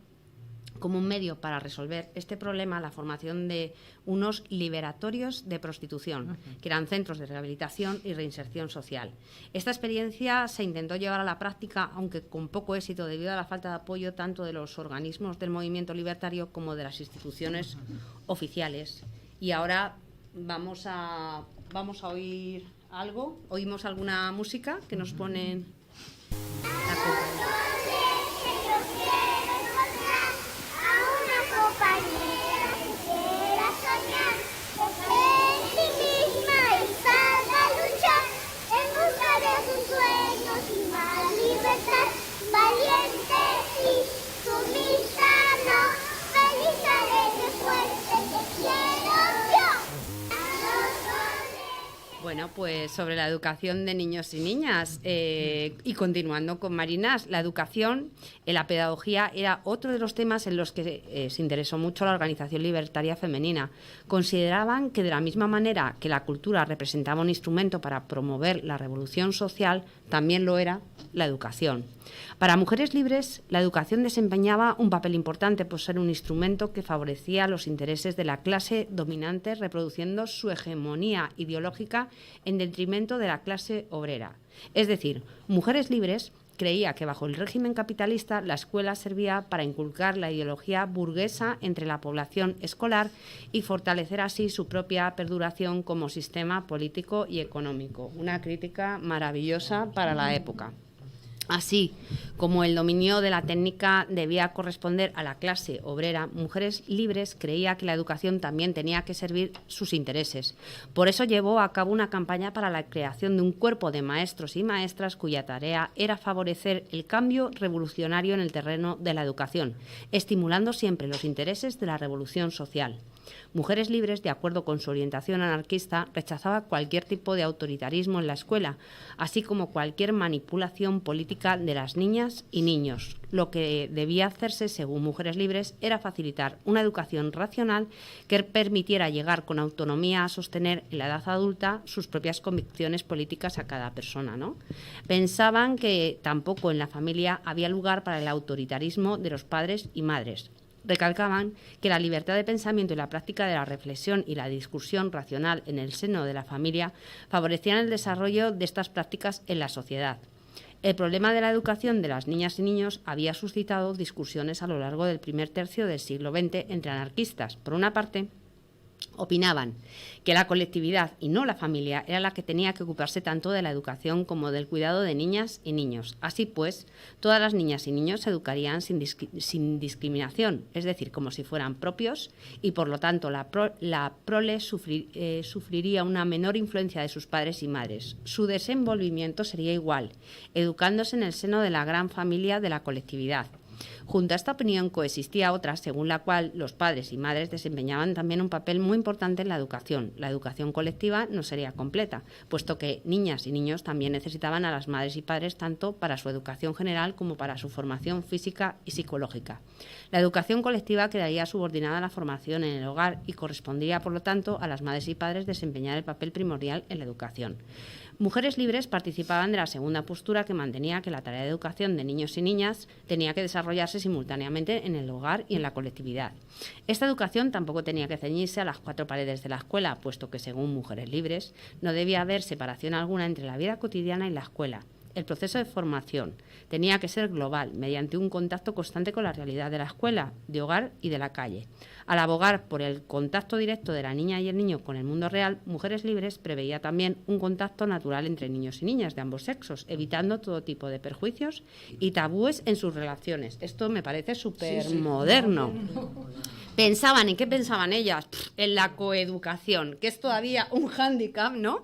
como un medio para resolver este problema la formación de unos liberatorios de prostitución, que eran centros de rehabilitación y reinserción social. Esta experiencia se intentó llevar a la práctica, aunque con poco éxito, debido a la falta de apoyo tanto de los organismos del movimiento libertario como de las instituciones oficiales. Y ahora vamos a oír algo. ¿Oímos alguna música que nos ponen la compañía? Bueno, pues sobre la educación de niños y niñas y continuando con Marinás, la educación en la pedagogía era otro de los temas en los que se interesó mucho la organización libertaria femenina. Consideraban que de la misma manera que la cultura representaba un instrumento para promover la revolución social, también lo era la educación. Para Mujeres Libres, la educación desempeñaba un papel importante por ser un instrumento que favorecía los intereses de la clase dominante, reproduciendo su hegemonía ideológica en detrimento de la clase obrera. Es decir, Mujeres Libres creía que bajo el régimen capitalista la escuela servía para inculcar la ideología burguesa entre la población escolar y fortalecer así su propia perduración como sistema político y económico. Una crítica maravillosa para la época. Así como el dominio de la técnica debía corresponder a la clase obrera, Mujeres Libres creía que la educación también tenía que servir sus intereses. Por eso llevó a cabo una campaña para la creación de un cuerpo de maestros y maestras cuya tarea era favorecer el cambio revolucionario en el terreno de la educación, estimulando siempre los intereses de la revolución social. Mujeres Libres, de acuerdo con su orientación anarquista, rechazaba cualquier tipo de autoritarismo en la escuela, así como cualquier manipulación política de las niñas y niños. Lo que debía hacerse, según Mujeres Libres, era facilitar una educación racional que permitiera llegar con autonomía a sostener en la edad adulta sus propias convicciones políticas a cada persona, ¿no? Pensaban que tampoco en la familia había lugar para el autoritarismo de los padres y madres. Recalcaban que la libertad de pensamiento y la práctica de la reflexión y la discusión racional en el seno de la familia favorecían el desarrollo de estas prácticas en la sociedad. El problema de la educación de las niñas y niños había suscitado discusiones a lo largo del primer tercio del siglo XX entre anarquistas. Por una parte, opinaban que la colectividad y no la familia era la que tenía que ocuparse tanto de la educación como del cuidado de niñas y niños. Así pues, todas las niñas y niños se educarían sin discriminación, es decir, como si fueran propios, y por lo tanto la prole sufriría una menor influencia de sus padres y madres. Su desenvolvimiento sería igual, educándose en el seno de la gran familia de la colectividad. Junto a esta opinión coexistía otra, según la cual los padres y madres desempeñaban también un papel muy importante en la educación. La educación colectiva no sería completa, puesto que niñas y niños también necesitaban a las madres y padres tanto para su educación general como para su formación física y psicológica. La educación colectiva quedaría subordinada a la formación en el hogar y correspondía, por lo tanto, a las madres y padres desempeñar el papel primordial en la educación. Mujeres libres participaban de la segunda postura, que mantenía que la tarea de educación de niños y niñas tenía que desarrollarse simultáneamente en el hogar y en la colectividad. Esta educación tampoco tenía que ceñirse a las cuatro paredes de la escuela, puesto que, según Mujeres Libres, no debía haber separación alguna entre la vida cotidiana y la escuela. El proceso de formación tenía que ser global, mediante un contacto constante con la realidad de la escuela, de hogar y de la calle. Al abogar por el contacto directo de la niña y el niño con el mundo real, Mujeres Libres preveía también un contacto natural entre niños y niñas de ambos sexos, evitando todo tipo de perjuicios y tabúes en sus relaciones. Esto me parece súper moderno. Pensaban, ¿en qué pensaban ellas? En la coeducación, que es todavía un hándicap, ¿no?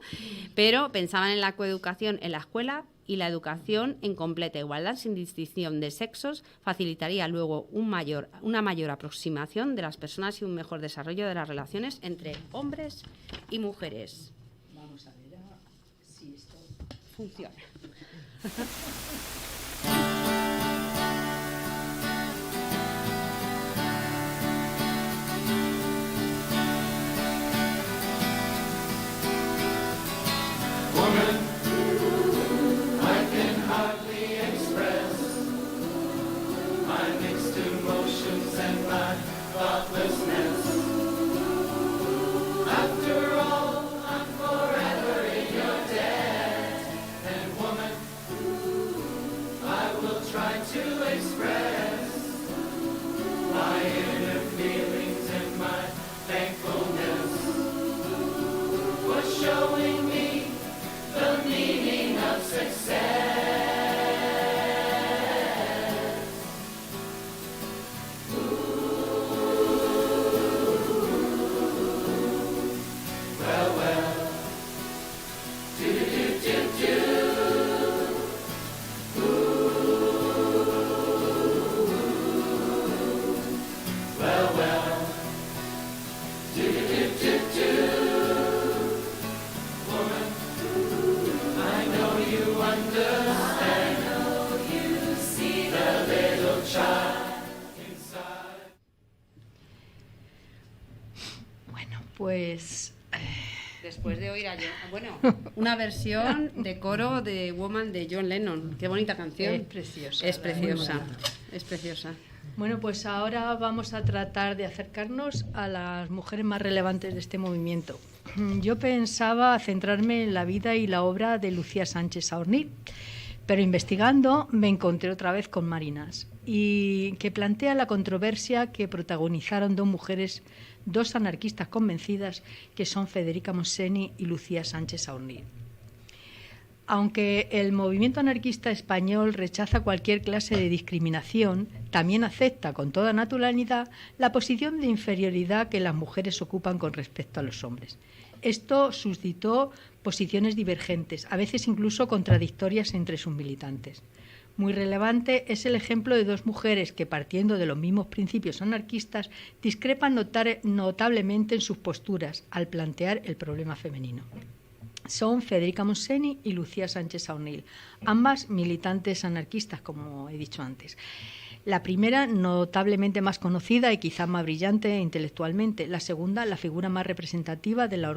Pero pensaban en la coeducación en la escuela, y la educación en completa igualdad sin distinción de sexos facilitaría luego una mayor aproximación de las personas y un mejor desarrollo de las relaciones entre hombres y mujeres. Vamos a ver si esto funciona. Pues después de oír una versión de coro de Woman de John Lennon. Qué bonita canción. Es preciosa. Es preciosa. Es preciosa. Bueno, pues ahora vamos a tratar de acercarnos a las mujeres más relevantes de este movimiento. Yo pensaba centrarme en la vida y la obra de Lucía Sánchez Saornil, pero investigando me encontré otra vez con Marinas, y que plantea la controversia que protagonizaron dos anarquistas convencidas, que son Federica Montseny y Lucía Sánchez Saornil. Aunque el movimiento anarquista español rechaza cualquier clase de discriminación, también acepta con toda naturalidad la posición de inferioridad que las mujeres ocupan con respecto a los hombres. Esto suscitó posiciones divergentes, a veces incluso contradictorias entre sus militantes. Muy relevante es el ejemplo de dos mujeres que, partiendo de los mismos principios anarquistas, discrepan notablemente en sus posturas al plantear el problema femenino. Son Federica Montseny y Lucía Sánchez Saornil, ambas militantes anarquistas, como he dicho antes. La primera, notablemente más conocida y quizá más brillante intelectualmente. La segunda, la figura más representativa de la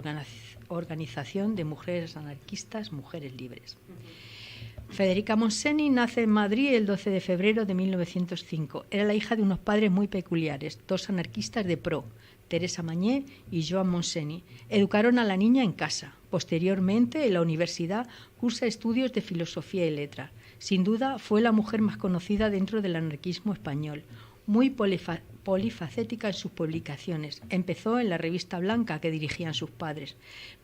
organización de mujeres anarquistas, Mujeres Libres. Federica Montseny nace en Madrid el 12 de febrero de 1905. Era la hija de unos padres muy peculiares, dos anarquistas de pro, Teresa Mañé y Joan Montseny. Educaron a la niña en casa. Posteriormente, en la universidad, cursa estudios de filosofía y letras. Sin duda, fue la mujer más conocida dentro del anarquismo español. Muy polifacética en sus publicaciones. Empezó en la revista Blanca que dirigían sus padres,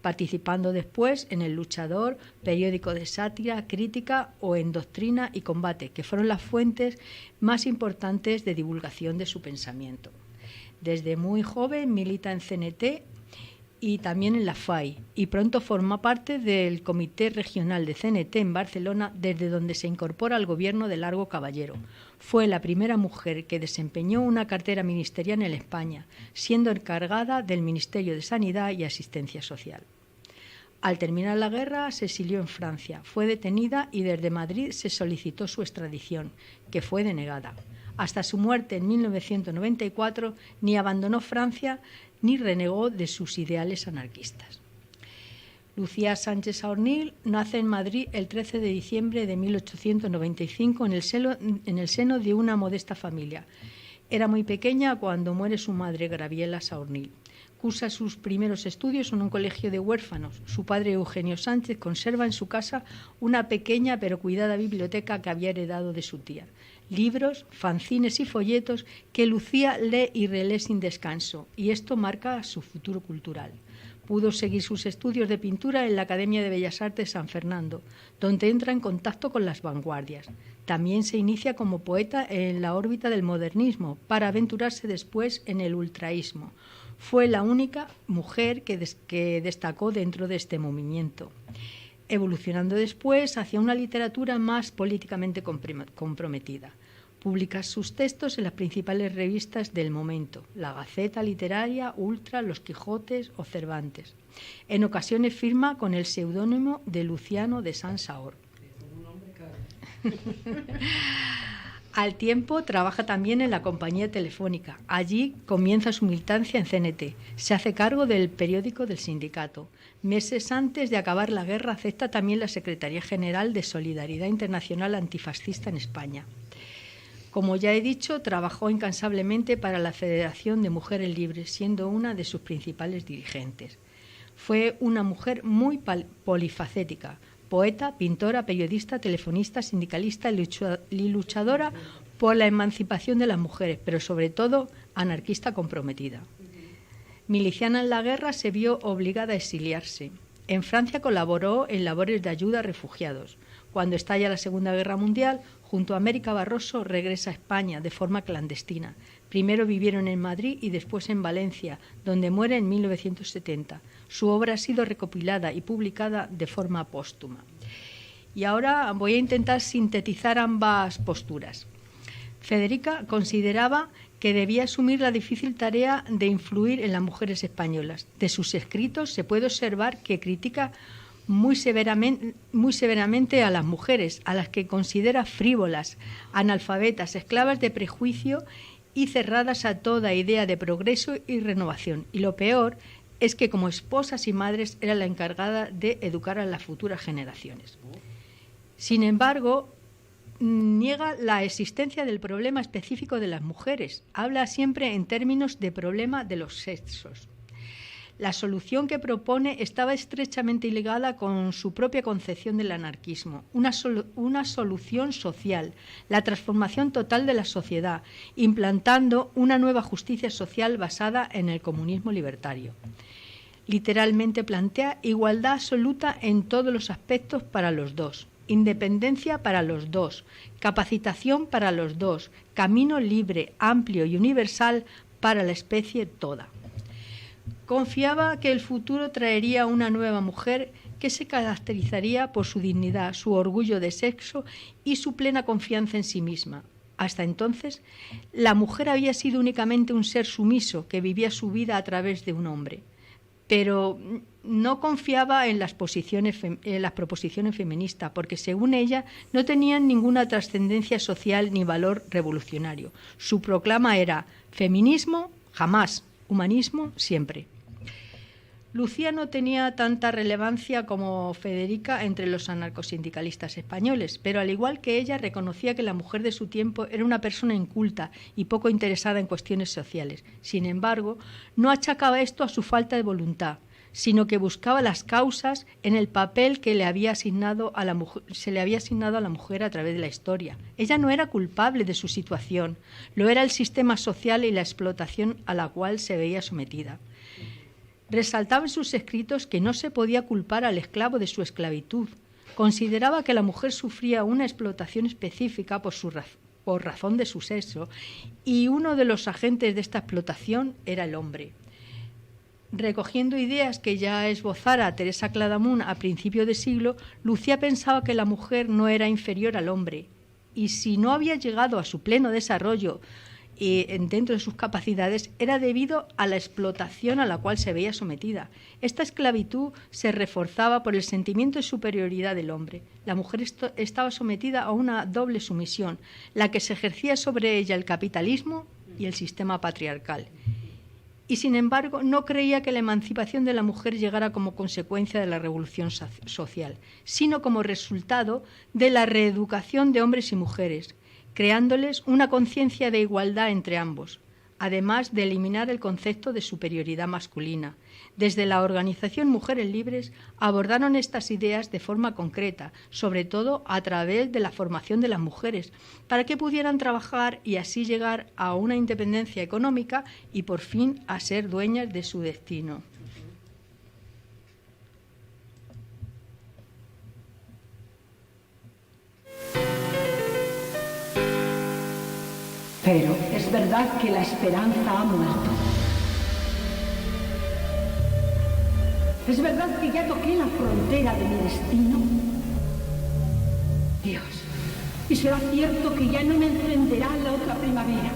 participando después en El Luchador, periódico de sátira, crítica, o en Doctrina y Combate, que fueron las fuentes más importantes de divulgación de su pensamiento. Desde muy joven milita en CNT y también en la FAI, y pronto forma parte del Comité Regional de CNT en Barcelona, desde donde se incorpora al gobierno de Largo Caballero. Fue la primera mujer que desempeñó una cartera ministerial en España, siendo encargada del Ministerio de Sanidad y Asistencia Social. Al terminar la guerra, se exilió en Francia, fue detenida y desde Madrid se solicitó su extradición, que fue denegada. Hasta su muerte en 1994 ni abandonó Francia ni renegó de sus ideales anarquistas. Lucía Sánchez Saornil nace en Madrid el 13 de diciembre de 1895 en el seno de una modesta familia. Era muy pequeña cuando muere su madre, Graviela Saornil. Cursa sus primeros estudios en un colegio de huérfanos. Su padre, Eugenio Sánchez, conserva en su casa una pequeña pero cuidada biblioteca que había heredado de su tía. Libros, fanzines y folletos que Lucía lee y relee sin descanso, y esto marca su futuro cultural. Pudo seguir sus estudios de pintura en la Academia de Bellas Artes San Fernando, donde entra en contacto con las vanguardias. También se inicia como poeta en la órbita del modernismo, para aventurarse después en el ultraísmo. Fue la única mujer que destacó dentro de este movimiento, evolucionando después hacia una literatura más políticamente comprometida. Publica sus textos en las principales revistas del momento, La Gaceta Literaria, Ultra, Los Quijotes o Cervantes. En ocasiones firma con el seudónimo de Luciano de Sansaor. Al tiempo trabaja también en la compañía telefónica. Allí comienza su militancia en CNT. Se hace cargo del periódico del sindicato. Meses antes de acabar la guerra acepta también la Secretaría General de Solidaridad Internacional Antifascista en España. Como ya he dicho, trabajó incansablemente para la Federación de Mujeres Libres, siendo una de sus principales dirigentes. Fue una mujer muy polifacética, poeta, pintora, periodista, telefonista, sindicalista y luchadora por la emancipación de las mujeres, pero sobre todo anarquista comprometida. Miliciana en la guerra, se vio obligada a exiliarse. En Francia colaboró en labores de ayuda a refugiados. Cuando estalla la Segunda Guerra Mundial, junto a América Barroso regresa a España de forma clandestina. Primero vivieron en Madrid y después en Valencia, donde muere en 1970. Su obra ha sido recopilada y publicada de forma póstuma. Y ahora voy a intentar sintetizar ambas posturas. Federica consideraba que debía asumir la difícil tarea de influir en las mujeres españolas. De sus escritos se puede observar que critica muy severamente a las mujeres, a las que considera frívolas, analfabetas, esclavas de prejuicio y cerradas a toda idea de progreso y renovación. Y lo peor es que como esposas y madres era la encargada de educar a las futuras generaciones. Sin embargo, niega la existencia del problema específico de las mujeres. Habla siempre en términos de problema de los sexos. La solución que propone estaba estrechamente ligada con su propia concepción del anarquismo, una solución social, la transformación total de la sociedad, implantando una nueva justicia social basada en el comunismo libertario. Literalmente plantea igualdad absoluta en todos los aspectos para los dos, independencia para los dos, capacitación para los dos, camino libre, amplio y universal para la especie toda. Confiaba que el futuro traería una nueva mujer que se caracterizaría por su dignidad, su orgullo de sexo y su plena confianza en sí misma. Hasta entonces, la mujer había sido únicamente un ser sumiso que vivía su vida a través de un hombre. Pero no confiaba en las proposiciones feministas, porque según ella no tenían ninguna trascendencia social ni valor revolucionario. Su proclama era: feminismo jamás, humanismo siempre. Lucía no tenía tanta relevancia como Federica entre los anarcosindicalistas españoles, pero al igual que ella reconocía que la mujer de su tiempo era una persona inculta y poco interesada en cuestiones sociales. Sin embargo, no achacaba esto a su falta de voluntad, sino que buscaba las causas en el papel que se le había asignado a la mujer a través de la historia. Ella no era culpable de su situación, lo era el sistema social y la explotación a la cual se veía sometida. Resaltaba en sus escritos que no se podía culpar al esclavo de su esclavitud. Consideraba que la mujer sufría una explotación específica por razón de su sexo, y uno de los agentes de esta explotación era el hombre. Recogiendo ideas que ya esbozara Teresa Cladamun a principio de siglo, Lucía pensaba que la mujer no era inferior al hombre, y si no había llegado a su pleno desarrollo dentro de sus capacidades, era debido a la explotación a la cual se veía sometida. Esta esclavitud se reforzaba por el sentimiento de superioridad del hombre. La mujer estaba sometida a una doble sumisión, la que se ejercía sobre ella el capitalismo y el sistema patriarcal. Y sin embargo, no creía que la emancipación de la mujer llegara como consecuencia de la revolución social, sino como resultado de la reeducación de hombres y mujeres, creándoles una conciencia de igualdad entre ambos, además de eliminar el concepto de superioridad masculina. Desde la organización Mujeres Libres abordaron estas ideas de forma concreta, sobre todo a través de la formación de las mujeres, para que pudieran trabajar y así llegar a una independencia económica y por fin a ser dueñas de su destino. Pero es verdad que la esperanza ha muerto. Es verdad que ya toqué la frontera de mi destino. Dios, y será cierto que ya no me encenderá la otra primavera.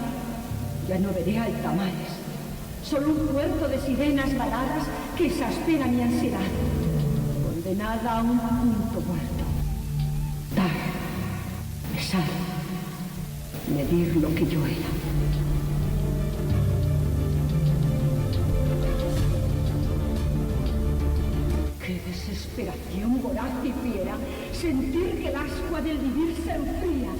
Ya no veré altamales, solo un puerto de sirenas baladas que exaspera mi ansiedad. Condenada a un punto muerto. Dar, besar, medir lo que yo era. Qué desesperación voraz y fiera sentir que el ascua del vivir se enfría.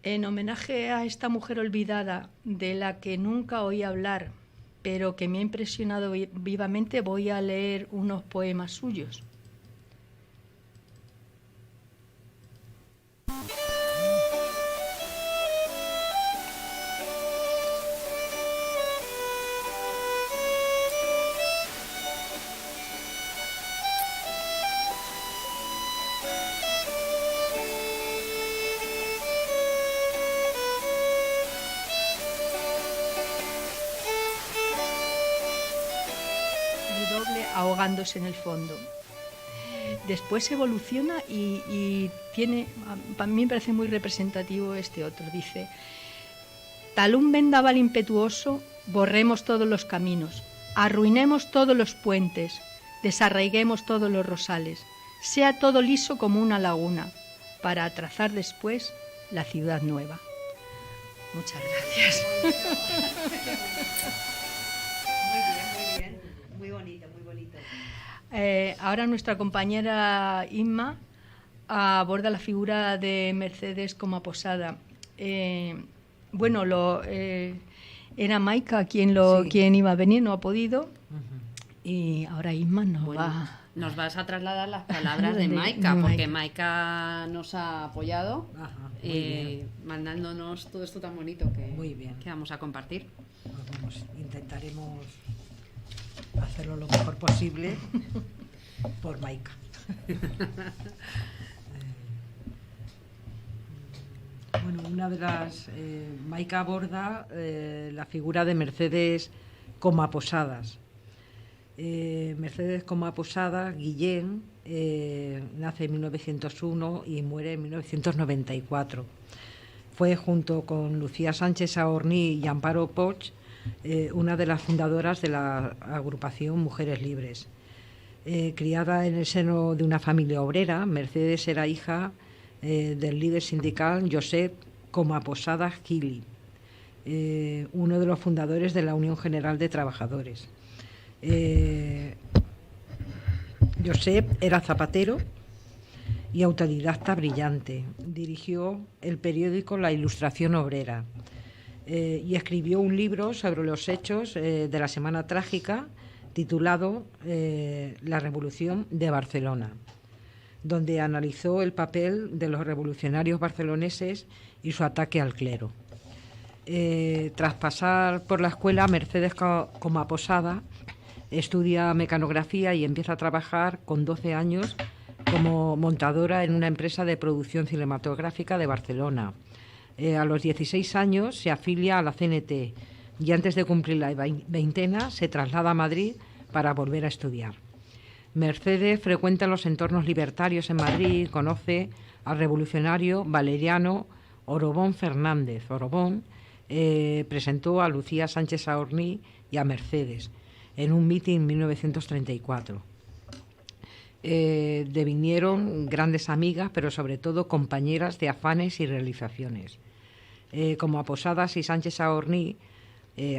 En homenaje a esta mujer olvidada, de la que nunca oí hablar, pero que me ha impresionado vivamente, voy a leer unos poemas suyos. Ahogándose en el fondo. Después evoluciona y tiene, para mí me parece muy representativo este otro. Dice: tal un vendaval impetuoso, borremos todos los caminos, arruinemos todos los puentes, desarraiguemos todos los rosales, sea todo liso como una laguna, para trazar después la ciudad nueva. Muchas gracias. Muy bonito, muy bonito. Ahora nuestra compañera Inma aborda la figura de Mercedes como Posada. Era Maika quien iba a venir, no ha podido. Y ahora Inma nos vas a trasladar las palabras de Maika, porque Maika nos ha apoyado mandándonos todo esto tan bonito que vamos a compartir. Pues intentaremos hacerlo lo mejor posible por Maika. Una de las... Maika aborda la figura de Mercedes Coma Posadas. Mercedes Coma Posadas Guillén nace en 1901 y muere en 1994. Fue, junto con Lucía Sánchez Saorní y Amparo Poch, una de las fundadoras de la agrupación Mujeres Libres. Criada en el seno de una familia obrera, Mercedes era hija del líder sindical Josep Coma Posadas Gili. uno de los fundadores de la Unión General de Trabajadores. Josep era zapatero y autodidacta brillante. Dirigió el periódico La Ilustración Obrera y escribió un libro sobre los hechos de la Semana Trágica titulado La Revolución de Barcelona, donde analizó el papel de los revolucionarios barceloneses y su ataque al clero. Tras pasar por la escuela, Mercedes Comaposada estudia mecanografía y empieza a trabajar con 12 años como montadora en una empresa de producción cinematográfica de Barcelona. A los 16 años se afilia a la CNT y antes de cumplir la veintena se traslada a Madrid para volver a estudiar. Mercedes frecuenta los entornos libertarios en Madrid y conoce al revolucionario Valeriano Orobón Fernández. Orobón presentó a Lucía Sánchez Saorní y a Mercedes en un mitin en 1934. Devinieron grandes amigas, pero sobre todo compañeras de afanes y realizaciones. Como a Posadas y Sánchez Saorní,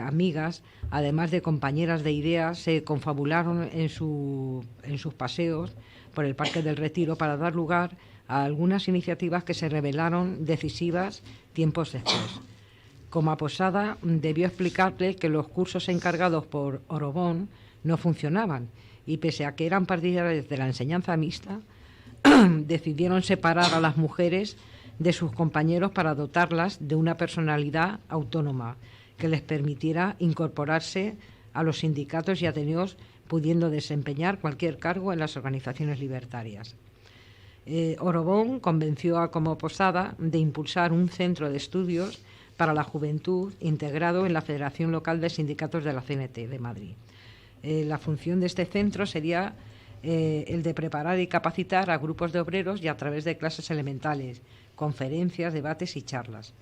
amigas, además de compañeras de ideas, se confabularon en sus paseos por el Parque del Retiro para dar lugar a algunas iniciativas que se revelaron decisivas tiempos después. Como a Posada debió explicarle que los cursos encargados por Orobón no funcionaban y pese a que eran partidarios de la enseñanza mixta, decidieron separar a las mujeres de sus compañeros para dotarlas de una personalidad autónoma que les permitiera incorporarse a los sindicatos y ateneos, pudiendo desempeñar cualquier cargo en las organizaciones libertarias. Orobón convenció a Comaposada de impulsar un centro de estudios para la juventud integrado en la Federación Local de Sindicatos de la CNT de Madrid. La función de este centro sería el de preparar y capacitar a grupos de obreros y a través de clases elementales, conferencias, debates y charlas.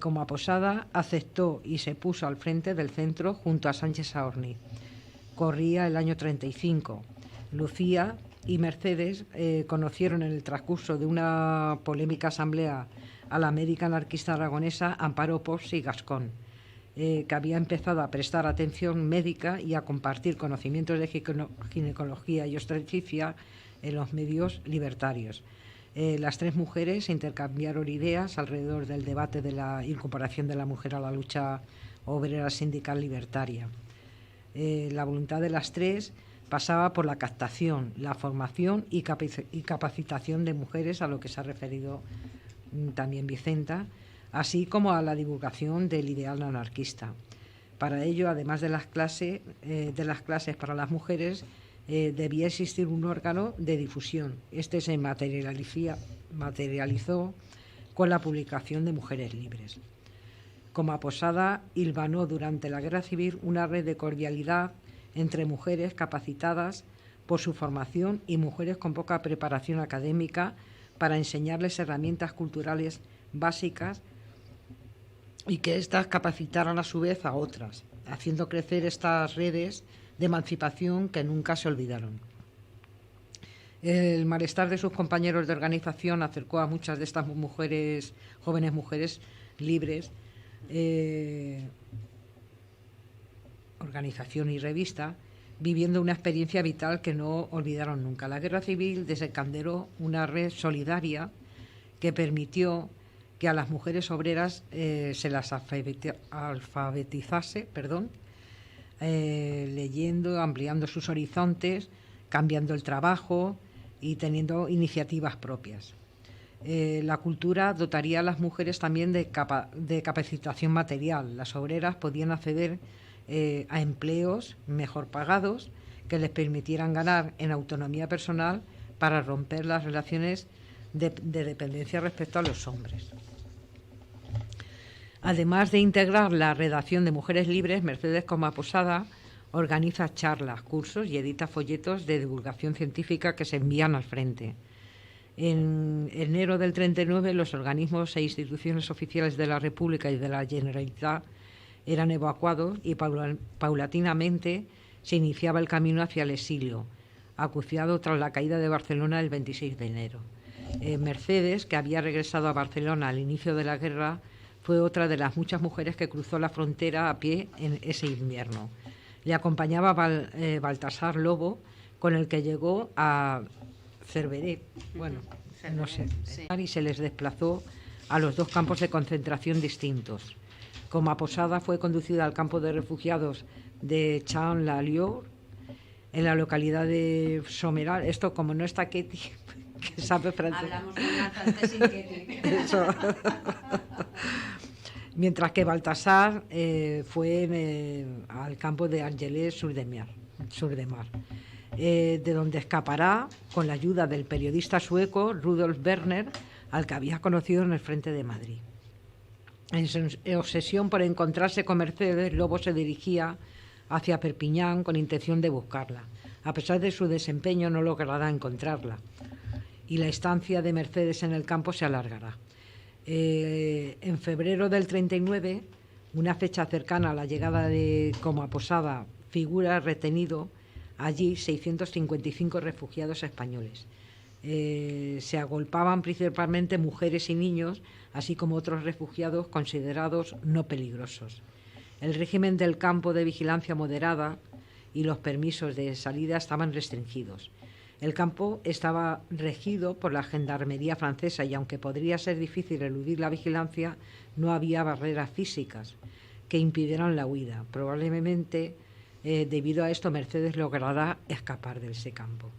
Comaposada aceptó y se puso al frente del centro junto a Sánchez Saorní. Corría el año 35. Lucía y Mercedes conocieron en el transcurso de una polémica asamblea a la médica anarquista aragonesa Amparo Pons y Gascón, que había empezado a prestar atención médica y a compartir conocimientos de ginecología y obstetricia en los medios libertarios. Las tres mujeres intercambiaron ideas alrededor del debate de la incorporación de la mujer a la lucha obrera sindical libertaria. La voluntad de las tres pasaba por la captación, la formación y capacitación de mujeres, a lo que se ha referido también Vicenta, así como a la divulgación del ideal anarquista. Para ello, además de las clases para las mujeres, debía existir un órgano de difusión. Este se materializó con la publicación de Mujeres Libres. Comaposada hilvanó durante la Guerra Civil una red de cordialidad entre mujeres capacitadas por su formación y mujeres con poca preparación académica para enseñarles herramientas culturales básicas y que éstas capacitaran a su vez a otras, haciendo crecer estas redes de emancipación que nunca se olvidaron. El malestar de sus compañeros de organización acercó a muchas de estas mujeres, jóvenes mujeres libres, organización y revista, viviendo una experiencia vital que no olvidaron nunca. La Guerra Civil desencadenó una red solidaria que permitió que a las mujeres obreras se las alfabetizase, leyendo, ampliando sus horizontes, cambiando el trabajo y teniendo iniciativas propias. La cultura dotaría a las mujeres también de capacitación material. Las obreras podían acceder a empleos mejor pagados que les permitieran ganar en autonomía personal para romper las relaciones de dependencia respecto a los hombres. Además de integrar la redacción de Mujeres Libres, Mercedes Comaposada organiza charlas, cursos y edita folletos de divulgación científica que se envían al frente. En enero del 39, los organismos e instituciones oficiales de la República y de la Generalitat eran evacuados y paulatinamente se iniciaba el camino hacia el exilio, acuciado tras la caída de Barcelona el 26 de enero. Mercedes, que había regresado a Barcelona al inicio de la guerra, Fue otra de las muchas mujeres que cruzó la frontera a pie en ese invierno. Le acompañaba Baltasar Lobo, con el que llegó a Cerveré, no sé, sí. Y se les desplazó a los 2 campos de concentración distintos. Como Posada fue conducida al campo de refugiados de Champ-la-Lior, en la localidad de Someral. Esto, como no está Ketty, que sabe francés. Hablamos muy mal francés sin Ketty. Eso. Mientras que Baltasar fue al campo de Argelès-sur-de-Mar, de donde escapará con la ayuda del periodista sueco Rudolf Werner, al que había conocido en el frente de Madrid. En su obsesión por encontrarse con Mercedes, Lobo se dirigía hacia Perpiñán con intención de buscarla. A pesar de su desempeño, no logrará encontrarla y la estancia de Mercedes en el campo se alargará. En febrero del 39, una fecha cercana a la llegada de Comaposada, figura retenido allí 655 refugiados españoles. Se agolpaban principalmente mujeres y niños, así como otros refugiados considerados no peligrosos. El régimen del campo de vigilancia moderada y los permisos de salida estaban restringidos. El campo estaba regido por la gendarmería francesa y, aunque podría ser difícil eludir la vigilancia, no había barreras físicas que impidieran la huida. Probablemente, debido a esto, Mercedes logrará escapar de ese campo.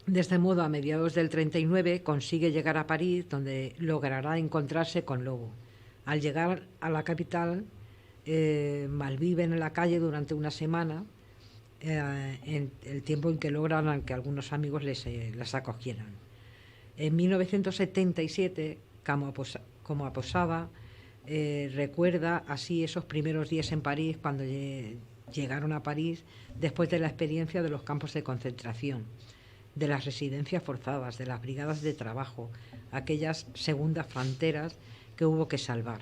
De este modo, a mediados del 39, consigue llegar a París, donde logrará encontrarse con Lobo. Al llegar a la capital, malviven en la calle durante una semana, en el tiempo en que logran que algunos amigos las acogieran. En 1977, como Posada, recuerda así esos primeros días en París, cuando llegaron a París después de la experiencia de los campos de concentración, de las residencias forzadas, de las brigadas de trabajo, aquellas segundas fronteras que hubo que salvar.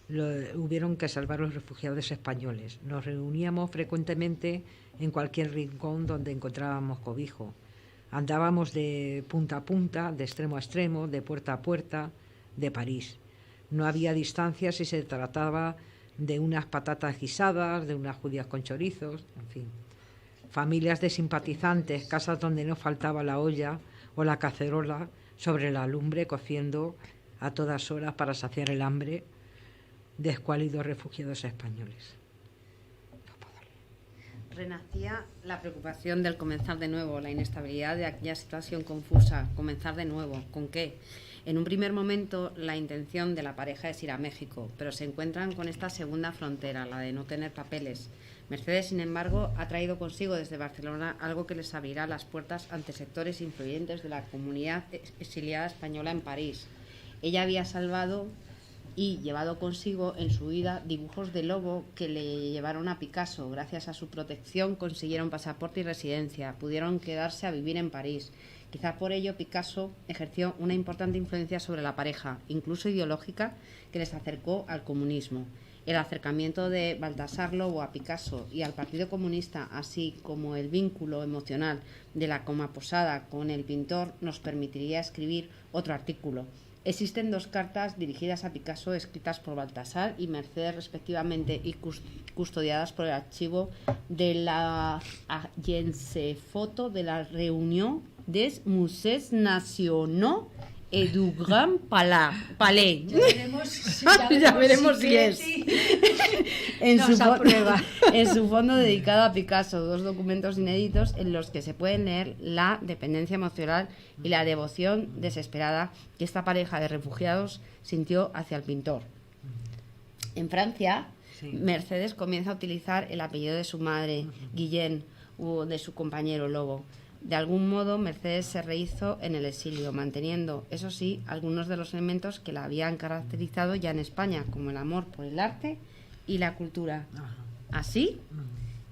Hubieron que salvar los refugiados españoles. Nos reuníamos frecuentemente en cualquier rincón donde encontrábamos cobijo. Andábamos de punta a punta, de extremo a extremo, de puerta a puerta, de París. No había distancia si se trataba de unas patatas guisadas, de unas judías con chorizos, en fin. Familias de simpatizantes, casas donde no faltaba la olla o la cacerola sobre la lumbre, cociendo a todas horas para saciar el hambre de escuálidos refugiados españoles. Renacía la preocupación del comenzar de nuevo, la inestabilidad de aquella situación confusa. ¿Comenzar de nuevo? ¿Con qué? En un primer momento, la intención de la pareja es ir a México, pero se encuentran con esta segunda frontera, la de no tener papeles. Mercedes, sin embargo, ha traído consigo desde Barcelona algo que les abrirá las puertas ante sectores influyentes de la comunidad exiliada española en París. Ella había salvado y llevado consigo en su huida dibujos de Lobo que le llevaron a Picasso. Gracias a su protección consiguieron pasaporte y residencia, pudieron quedarse a vivir en París. Quizá por ello Picasso ejerció una importante influencia sobre la pareja, incluso ideológica, que les acercó al comunismo. El acercamiento de Baltasar Lobo a Picasso y al Partido Comunista, así como el vínculo emocional de la Comaposada con el pintor, nos permitiría escribir otro artículo. Existen 2 cartas dirigidas a Picasso escritas por Baltasar y Mercedes respectivamente y custodiadas por el archivo de la Agence Photo de la Reunión des Musées Nationaux et du Grand Palais. Ya veremos si es. En su fondo dedicado a Picasso, 2 documentos inéditos en los que se pueden leer la dependencia emocional y la devoción desesperada que esta pareja de refugiados sintió hacia el pintor. En Francia, sí, Mercedes comienza a utilizar el apellido de su madre, Guillén, o de su compañero Lobo. De algún modo, Mercedes se rehizo en el exilio, manteniendo, eso sí, algunos de los elementos que la habían caracterizado ya en España, como el amor por el arte y la cultura. Así,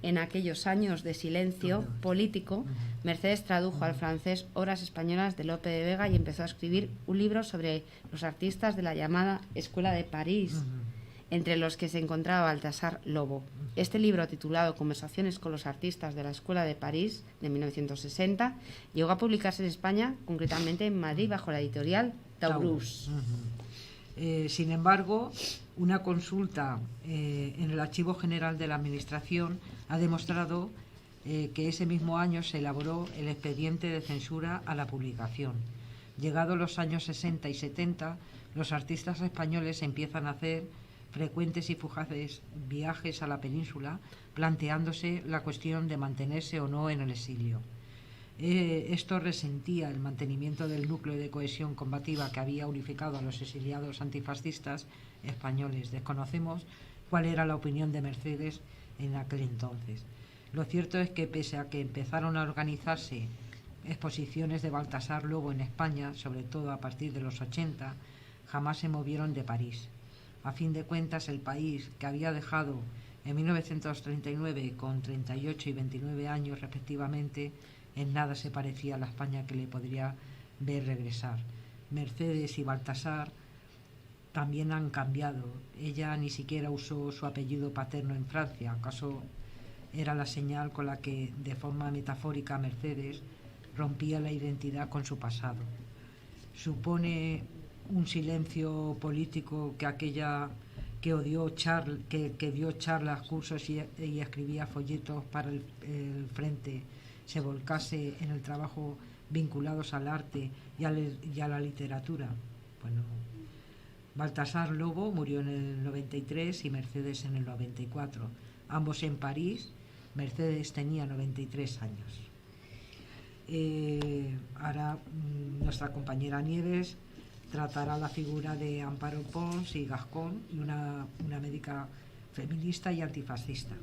en aquellos años de silencio político, Mercedes tradujo al francés obras españolas de Lope de Vega y empezó a escribir un libro sobre los artistas de la llamada Escuela de París, entre los que se encontraba Baltasar Lobo. Este libro, titulado Conversaciones con los artistas de la Escuela de París, de 1960, llegó a publicarse en España, concretamente en Madrid, bajo la editorial Taurus. Sin embargo, una consulta en el Archivo General de la Administración ha demostrado que ese mismo año se elaboró el expediente de censura a la publicación. Llegados los años 60 y 70, los artistas españoles empiezan a hacer frecuentes y fugaces viajes a la península, planteándose la cuestión de mantenerse o no en el exilio. Esto resentía el mantenimiento del núcleo de cohesión combativa que había unificado a los exiliados antifascistas españoles. Desconocemos cuál era la opinión de Mercedes en aquel entonces. Lo cierto es que pese a que empezaron a organizarse exposiciones de Baltasar Lobo en España, sobre todo a partir de los 80, jamás se movieron de París. A fin de cuentas, el país que había dejado en 1939 con 38 y 29 años respectivamente, en nada se parecía a la España que le podría ver regresar. Mercedes y Baltasar también han cambiado. Ella ni siquiera usó su apellido paterno en Francia, acaso era la señal con la que, de forma metafórica, Mercedes rompía la identidad con su pasado. Supone un silencio político que aquella que dio charlas, cursos y escribía folletos para el frente se volcase en el trabajo vinculados al arte y a la literatura. Bueno, Baltasar Lobo murió en el 93 y Mercedes en el 94, ambos en París. Mercedes tenía 93 años. Ahora nuestra compañera Nieves tratará la figura de Amparo Pons y Gascón, y una médica feminista y antifascista.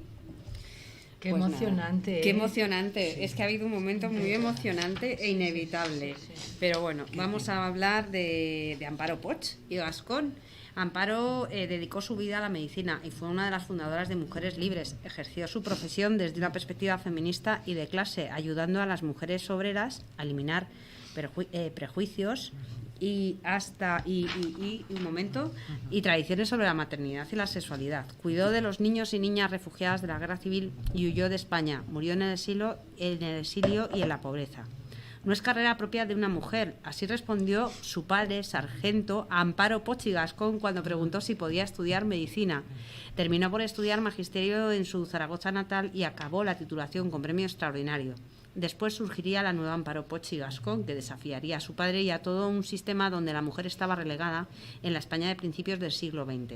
Qué pues emocionante. Qué emocionante. Sí. Es que ha habido un momento muy emocionante e inevitable. Pero bueno, vamos a hablar de Amparo Poch y Gascón. Amparo dedicó su vida a la medicina y fue una de las fundadoras de Mujeres Libres. Ejerció su profesión desde una perspectiva feminista y de clase, ayudando a las mujeres obreras a eliminar prejuicios y tradiciones sobre la maternidad y la sexualidad. Cuidó de los niños y niñas refugiadas de la guerra civil y huyó de España. Murió en el exilio y en la pobreza. No es carrera propia de una mujer, así respondió su padre, sargento Amparo Poch y Gascón, cuando preguntó si podía estudiar medicina. Terminó por estudiar magisterio en su Zaragoza natal y acabó la titulación con premio extraordinario. Después surgiría la nueva Amparo Poch y Gascón, que desafiaría a su padre y a todo un sistema donde la mujer estaba relegada en la España de principios del siglo XX.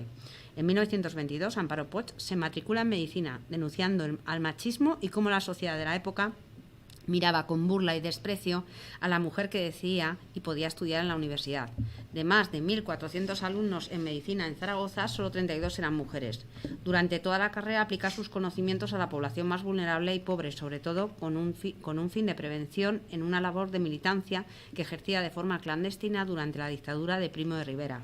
En 1922, Amparo Poch se matricula en medicina, denunciando al machismo y cómo la sociedad de la época miraba con burla y desprecio a la mujer que decía y podía estudiar en la universidad. De más de 1.400 alumnos en medicina en Zaragoza, solo 32 eran mujeres. Durante toda la carrera aplica sus conocimientos a la población más vulnerable y pobre, sobre todo con un fin de prevención en una labor de militancia que ejercía de forma clandestina durante la dictadura de Primo de Rivera.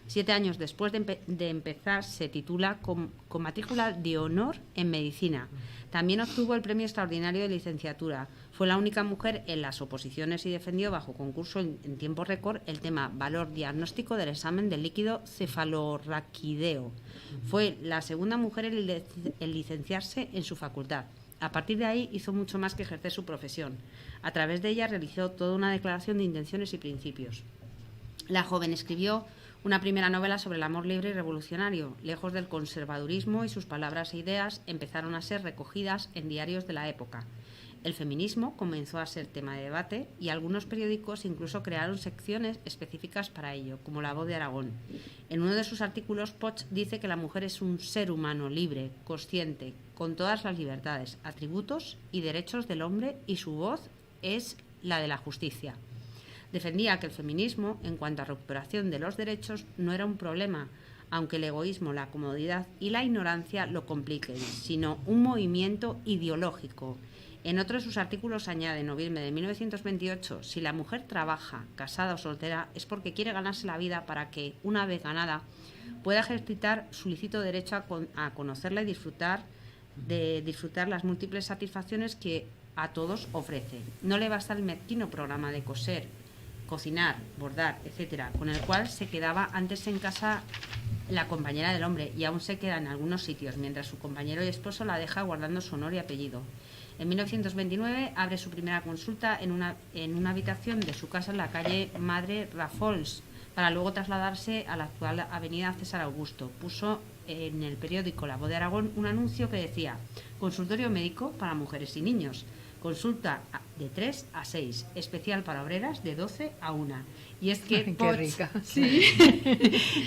7 años después de empezar, se titula con matrícula de honor en medicina. También obtuvo el premio extraordinario de licenciatura. Fue la única mujer en las oposiciones y defendió bajo concurso en tiempo récord el tema valor diagnóstico del examen del líquido cefalorraquídeo. Fue la segunda mujer en licenciarse en su facultad. A partir de ahí hizo mucho más que ejercer su profesión. A través de ella realizó toda una declaración de intenciones y principios. La joven escribió una primera novela sobre el amor libre y revolucionario. Lejos del conservadurismo, y sus palabras e ideas empezaron a ser recogidas en diarios de la época. El feminismo comenzó a ser tema de debate y algunos periódicos incluso crearon secciones específicas para ello, como La Voz de Aragón. En uno de sus artículos, Poch dice que la mujer es un ser humano libre, consciente, con todas las libertades, atributos y derechos del hombre, y su voz es la de la justicia. Defendía que el feminismo, en cuanto a recuperación de los derechos, no era un problema, aunque el egoísmo, la comodidad y la ignorancia lo compliquen, sino un movimiento ideológico. En otro de sus artículos añade, en noviembre de 1928, si la mujer trabaja, casada o soltera, es porque quiere ganarse la vida para que, una vez ganada, pueda ejercitar su lícito derecho a conocerla y disfrutar las múltiples satisfacciones que a todos ofrece. No le basta el mezquino programa de coser, cocinar, bordar, etcétera, con el cual se quedaba antes en casa la compañera del hombre, y aún se queda en algunos sitios, mientras su compañero y esposo la deja guardando su honor y apellido. En 1929 abre su primera consulta en una habitación de su casa en la calle Madre Rafols, para luego trasladarse a la actual avenida César Augusto. Puso en el periódico La Voz de Aragón un anuncio que decía: consultorio médico para mujeres y niños, consulta de 3 a 6, especial para obreras de 12 a 1. Y es que Potts, sí,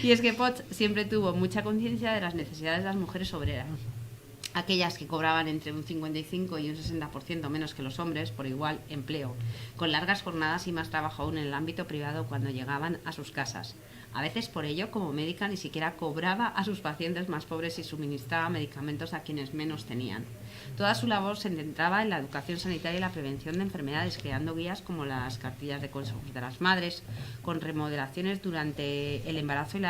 y es que Potts siempre tuvo mucha conciencia de las necesidades de las mujeres obreras, aquellas que cobraban entre un 55 y un 60% menos que los hombres por igual empleo, con largas jornadas y más trabajo aún en el ámbito privado cuando llegaban a sus casas. A veces por ello, como médica, ni siquiera cobraba a sus pacientes más pobres y suministraba medicamentos a quienes menos tenían. Toda su labor se centraba en la educación sanitaria y la prevención de enfermedades, creando guías como las cartillas de consejos de las madres, con remodelaciones durante el embarazo y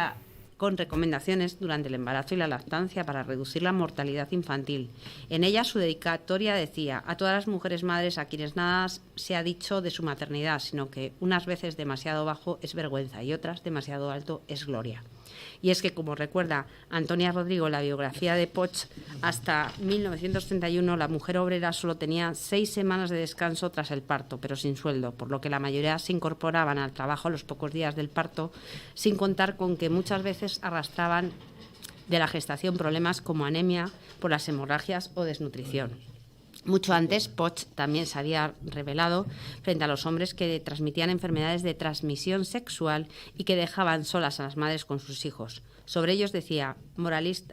con recomendaciones durante el embarazo y la lactancia para reducir la mortalidad infantil. En ella su dedicatoria decía: a todas las mujeres madres a quienes nada se ha dicho de su maternidad, sino que unas veces demasiado bajo es vergüenza y otras demasiado alto es gloria. Y es que, como recuerda Antonia Rodrigo en la biografía de Potts, hasta 1931 la mujer obrera solo tenía 6 semanas de descanso tras el parto, pero sin sueldo, por lo que la mayoría se incorporaban al trabajo a los pocos días del parto, sin contar con que muchas veces arrastraban de la gestación problemas como anemia por las hemorragias o desnutrición. Mucho antes, Potts también se había revelado frente a los hombres que transmitían enfermedades de transmisión sexual y que dejaban solas a las madres con sus hijos. Sobre ellos decía: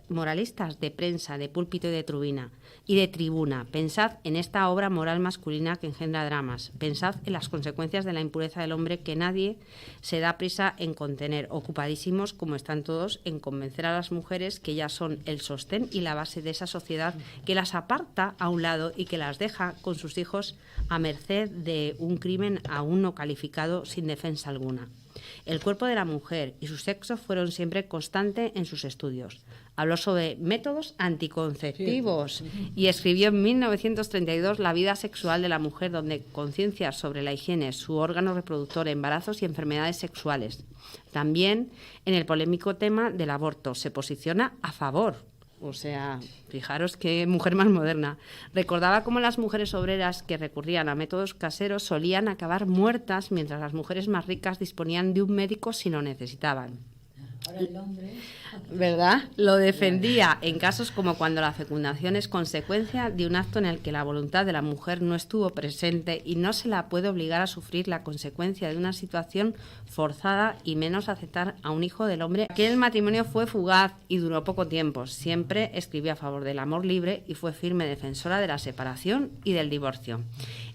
moralistas de prensa, de púlpito y de tribuna, pensad en esta obra moral masculina que engendra dramas, pensad en las consecuencias de la impureza del hombre que nadie se da prisa en contener, ocupadísimos como están todos en convencer a las mujeres que ellas son el sostén y la base de esa sociedad que las aparta a un lado y que las deja con sus hijos a merced de un crimen aún no calificado sin defensa alguna. El cuerpo de la mujer y su sexo fueron siempre constante en sus estudios. Habló sobre métodos anticonceptivos y escribió en 1932 La vida sexual de la mujer, donde conciencia sobre la higiene, su órgano reproductor, embarazos y enfermedades sexuales. También en el polémico tema del aborto se posiciona a favor. O sea, fijaros qué mujer más moderna. Recordaba cómo las mujeres obreras que recurrían a métodos caseros solían acabar muertas, mientras las mujeres más ricas disponían de un médico si lo necesitaban. Ahora el hombre, ¿verdad? Lo defendía en casos como cuando la fecundación es consecuencia de un acto en el que la voluntad de la mujer no estuvo presente y no se la puede obligar a sufrir la consecuencia de una situación forzada y menos aceptar a un hijo del hombre. Que el matrimonio fue fugaz y duró poco tiempo. Siempre escribió a favor del amor libre y fue firme defensora de la separación y del divorcio.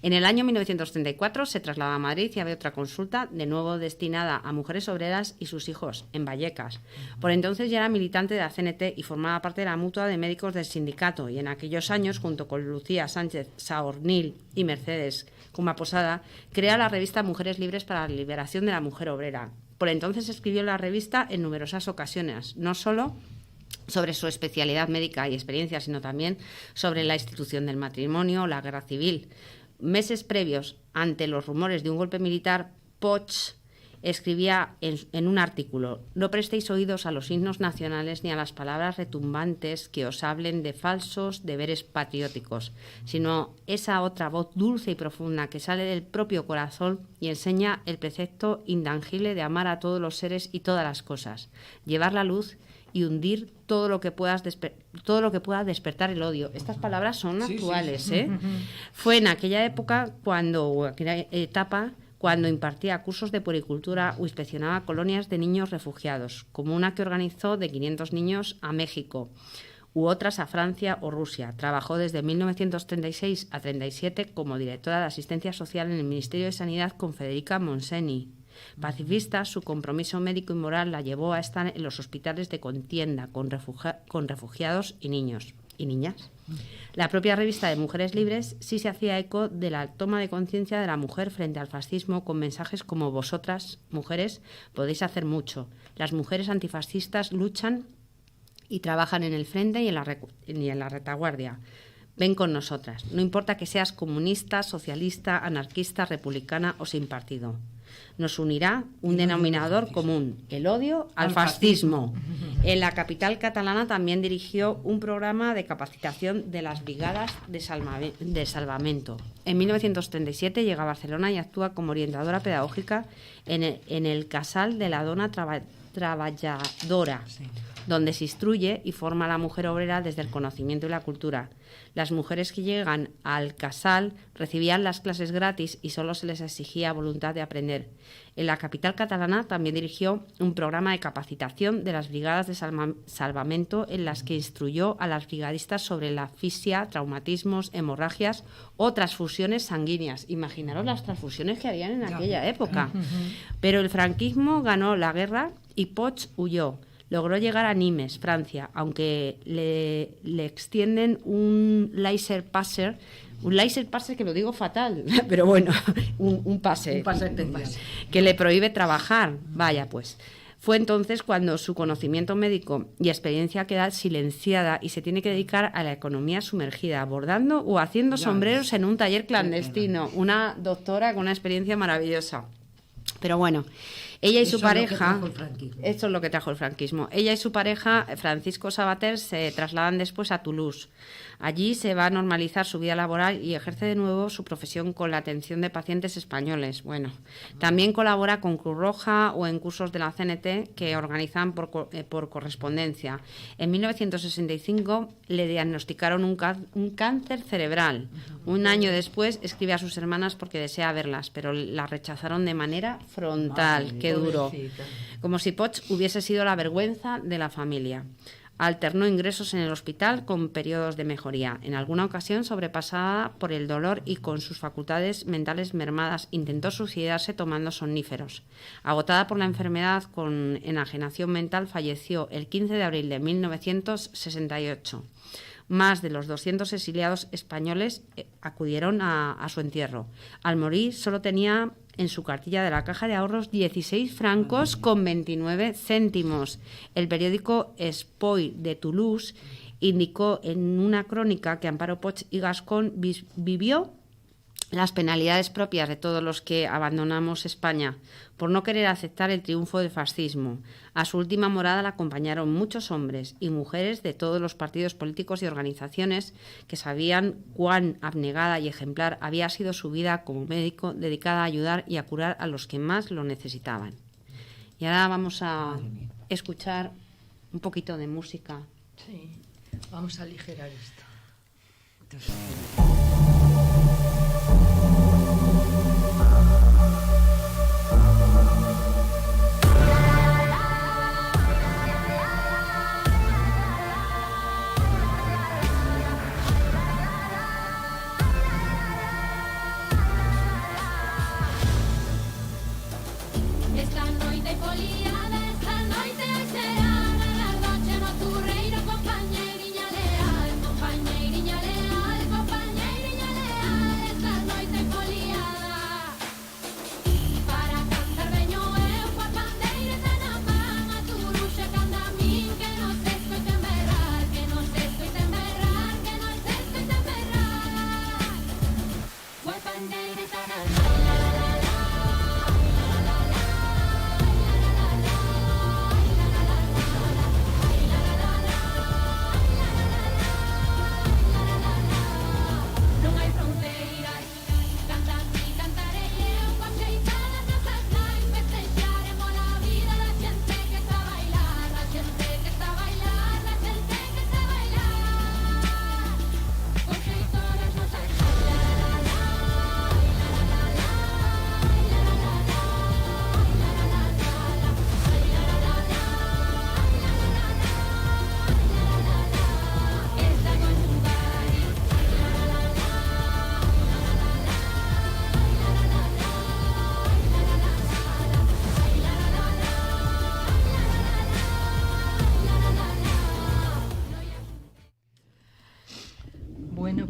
En el año 1934 se trasladó a Madrid y había otra consulta, de nuevo destinada a mujeres obreras y sus hijos, en Vallecas. Por entonces ya era militante de la CNT y formaba parte de la mutua de médicos del sindicato, y en aquellos años, junto con Lucía Sánchez Saornil y Mercedes Cuma Posada, crea la revista Mujeres Libres para la Liberación de la Mujer Obrera. Por entonces escribió la revista en numerosas ocasiones, no solo sobre su especialidad médica y experiencia, sino también sobre la institución del matrimonio o la guerra civil. Meses previos, ante los rumores de un golpe militar, Potts escribía en un artículo: no prestéis oídos a los himnos nacionales ni a las palabras retumbantes que os hablen de falsos deberes patrióticos, sino esa otra voz dulce y profunda que sale del propio corazón y enseña el precepto intangible de amar a todos los seres y todas las cosas, llevar la luz y hundir todo lo que pueda despertar el odio. Estas palabras son actuales, sí. ¿eh? Fue en aquella época cuando impartía cursos de puericultura o inspeccionaba colonias de niños refugiados, como una que organizó de 500 niños a México, u otras a Francia o Rusia. Trabajó desde 1936 a 37 como directora de asistencia social en el Ministerio de Sanidad con Federica Monseni. Pacifista, su compromiso médico y moral la llevó a estar en los hospitales de contienda con refugiados y niños y niñas. La propia revista de Mujeres Libres sí se hacía eco de la toma de conciencia de la mujer frente al fascismo, con mensajes como: vosotras, mujeres, podéis hacer mucho. Las mujeres antifascistas luchan y trabajan en el frente y en la retaguardia. Ven con nosotras. No importa que seas comunista, socialista, anarquista, republicana o sin partido. Nos unirá un denominador común, el odio al fascismo. En la capital catalana también dirigió un programa de capacitación de las brigadas de salvamento. En 1937 llega a Barcelona y actúa como orientadora pedagógica en el Casal de la Dona Treballadora, donde se instruye y forma a la mujer obrera desde el conocimiento y la cultura. Las mujeres que llegan al casal recibían las clases gratis y solo se les exigía voluntad de aprender. En la capital catalana también dirigió un programa de capacitación de las brigadas de salvamento en las que instruyó a las brigadistas sobre la asfixia, traumatismos, hemorragias o transfusiones sanguíneas. Imaginaros las transfusiones que habían en aquella época. Pero el franquismo ganó la guerra y Poch huyó. Logró llegar a Nimes, Francia, aunque le extienden un laser passer que lo digo fatal, pero bueno, un pase que le prohíbe trabajar. Vaya pues. Fue entonces cuando su conocimiento médico y experiencia queda silenciada y se tiene que dedicar a la economía sumergida, bordando o haciendo sombreros en un taller clandestino. Una doctora con una experiencia maravillosa. Pero bueno, ella y su pareja, esto es lo que trajo el franquismo. Ella y su pareja, Francisco Sabater, se trasladan después a Toulouse. Allí se va a normalizar su vida laboral y ejerce de nuevo su profesión con la atención de pacientes españoles. Bueno, también colabora con Cruz Roja o en cursos de la CNT que organizan por correspondencia. En 1965 le diagnosticaron un cáncer cerebral. Un año después escribe a sus hermanas porque desea verlas, pero las rechazaron de manera frontal. Qué duro. Como si Poch hubiese sido la vergüenza de la familia. Alternó ingresos en el hospital con periodos de mejoría. En alguna ocasión, sobrepasada por el dolor y con sus facultades mentales mermadas, intentó suicidarse tomando somníferos. Agotada por la enfermedad con enajenación mental, falleció el 15 de abril de 1968. Más de los 200 exiliados españoles acudieron a su entierro. Al morir, solo tenía en su cartilla de la caja de ahorros 16 francos con 29 céntimos. El periódico Espoir de Toulouse indicó en una crónica que Amparo Poch y Gascón vivió las penalidades propias de todos los que abandonamos España por no querer aceptar el triunfo del fascismo. A su última morada la acompañaron muchos hombres y mujeres de todos los partidos políticos y organizaciones que sabían cuán abnegada y ejemplar había sido su vida como médico dedicada a ayudar y a curar a los que más lo necesitaban. Y ahora vamos a escuchar un poquito de música. Sí, vamos a aligerar esto.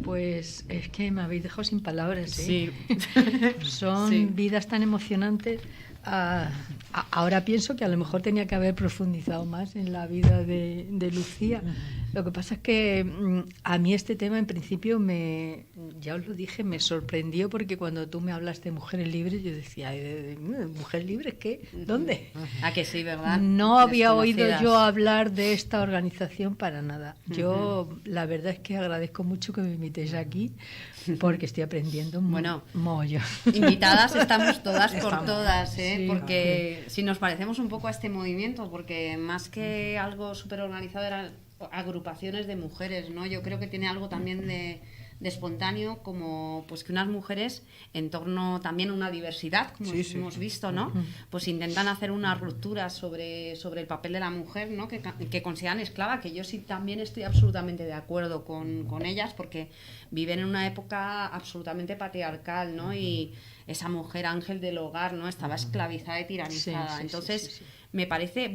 Pues es que me habéis dejado sin palabras, ¿eh? Sí. Son vidas tan emocionantes. Ahora pienso que a lo mejor tenía que haber profundizado más en la vida de Lucía, Lo que pasa es que a mí este tema en principio ya os lo dije, me sorprendió porque cuando tú me hablas de mujeres libres yo decía, ¿mujeres libres qué? ¿Dónde? Ah, que sí, ¿verdad? No había oído yo hablar de esta organización para nada. Yo la verdad es que agradezco mucho que me invitéis aquí porque estoy aprendiendo mogollón. Invitadas estamos todas por todas, sí, porque si nos parecemos un poco a este movimiento, porque más que algo súper organizado eran agrupaciones de mujeres, ¿no? Yo creo que tiene algo también de espontáneo, como pues que unas mujeres en torno también a una diversidad, como hemos visto, ¿no? Pues intentan hacer una ruptura sobre el papel de la mujer, ¿no? Que consideran esclava, que yo sí también estoy absolutamente de acuerdo con ellas, porque viven en una época absolutamente patriarcal, ¿no? Y esa mujer ángel del hogar, ¿no? Estaba esclavizada y tiranizada. Entonces, me parece,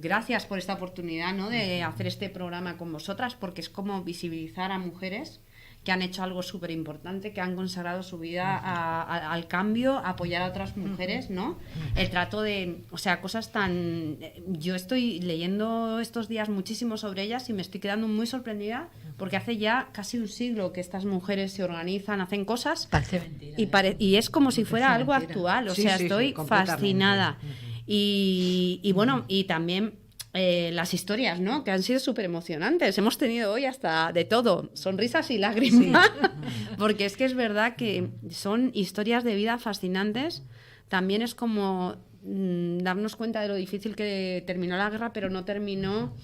gracias por esta oportunidad, ¿no? De hacer este programa con vosotras, porque es como visibilizar a mujeres que han hecho algo súper importante, que han consagrado su vida al cambio, a apoyar a otras mujeres, ¿no? El trato de, o sea, cosas tan... Yo estoy leyendo estos días muchísimo sobre ellas y me estoy quedando muy sorprendida, porque hace ya casi un siglo que estas mujeres se organizan, hacen cosas... Parece mentira. Y es como si fuera algo actual, o sea, estoy fascinada. Y bueno, y también las historias, ¿no? Que han sido súper emocionantes. Hemos tenido hoy hasta de todo, sonrisas y lágrimas, porque es que es verdad que son historias de vida fascinantes. También es como darnos cuenta de lo difícil que terminó la guerra, pero no terminó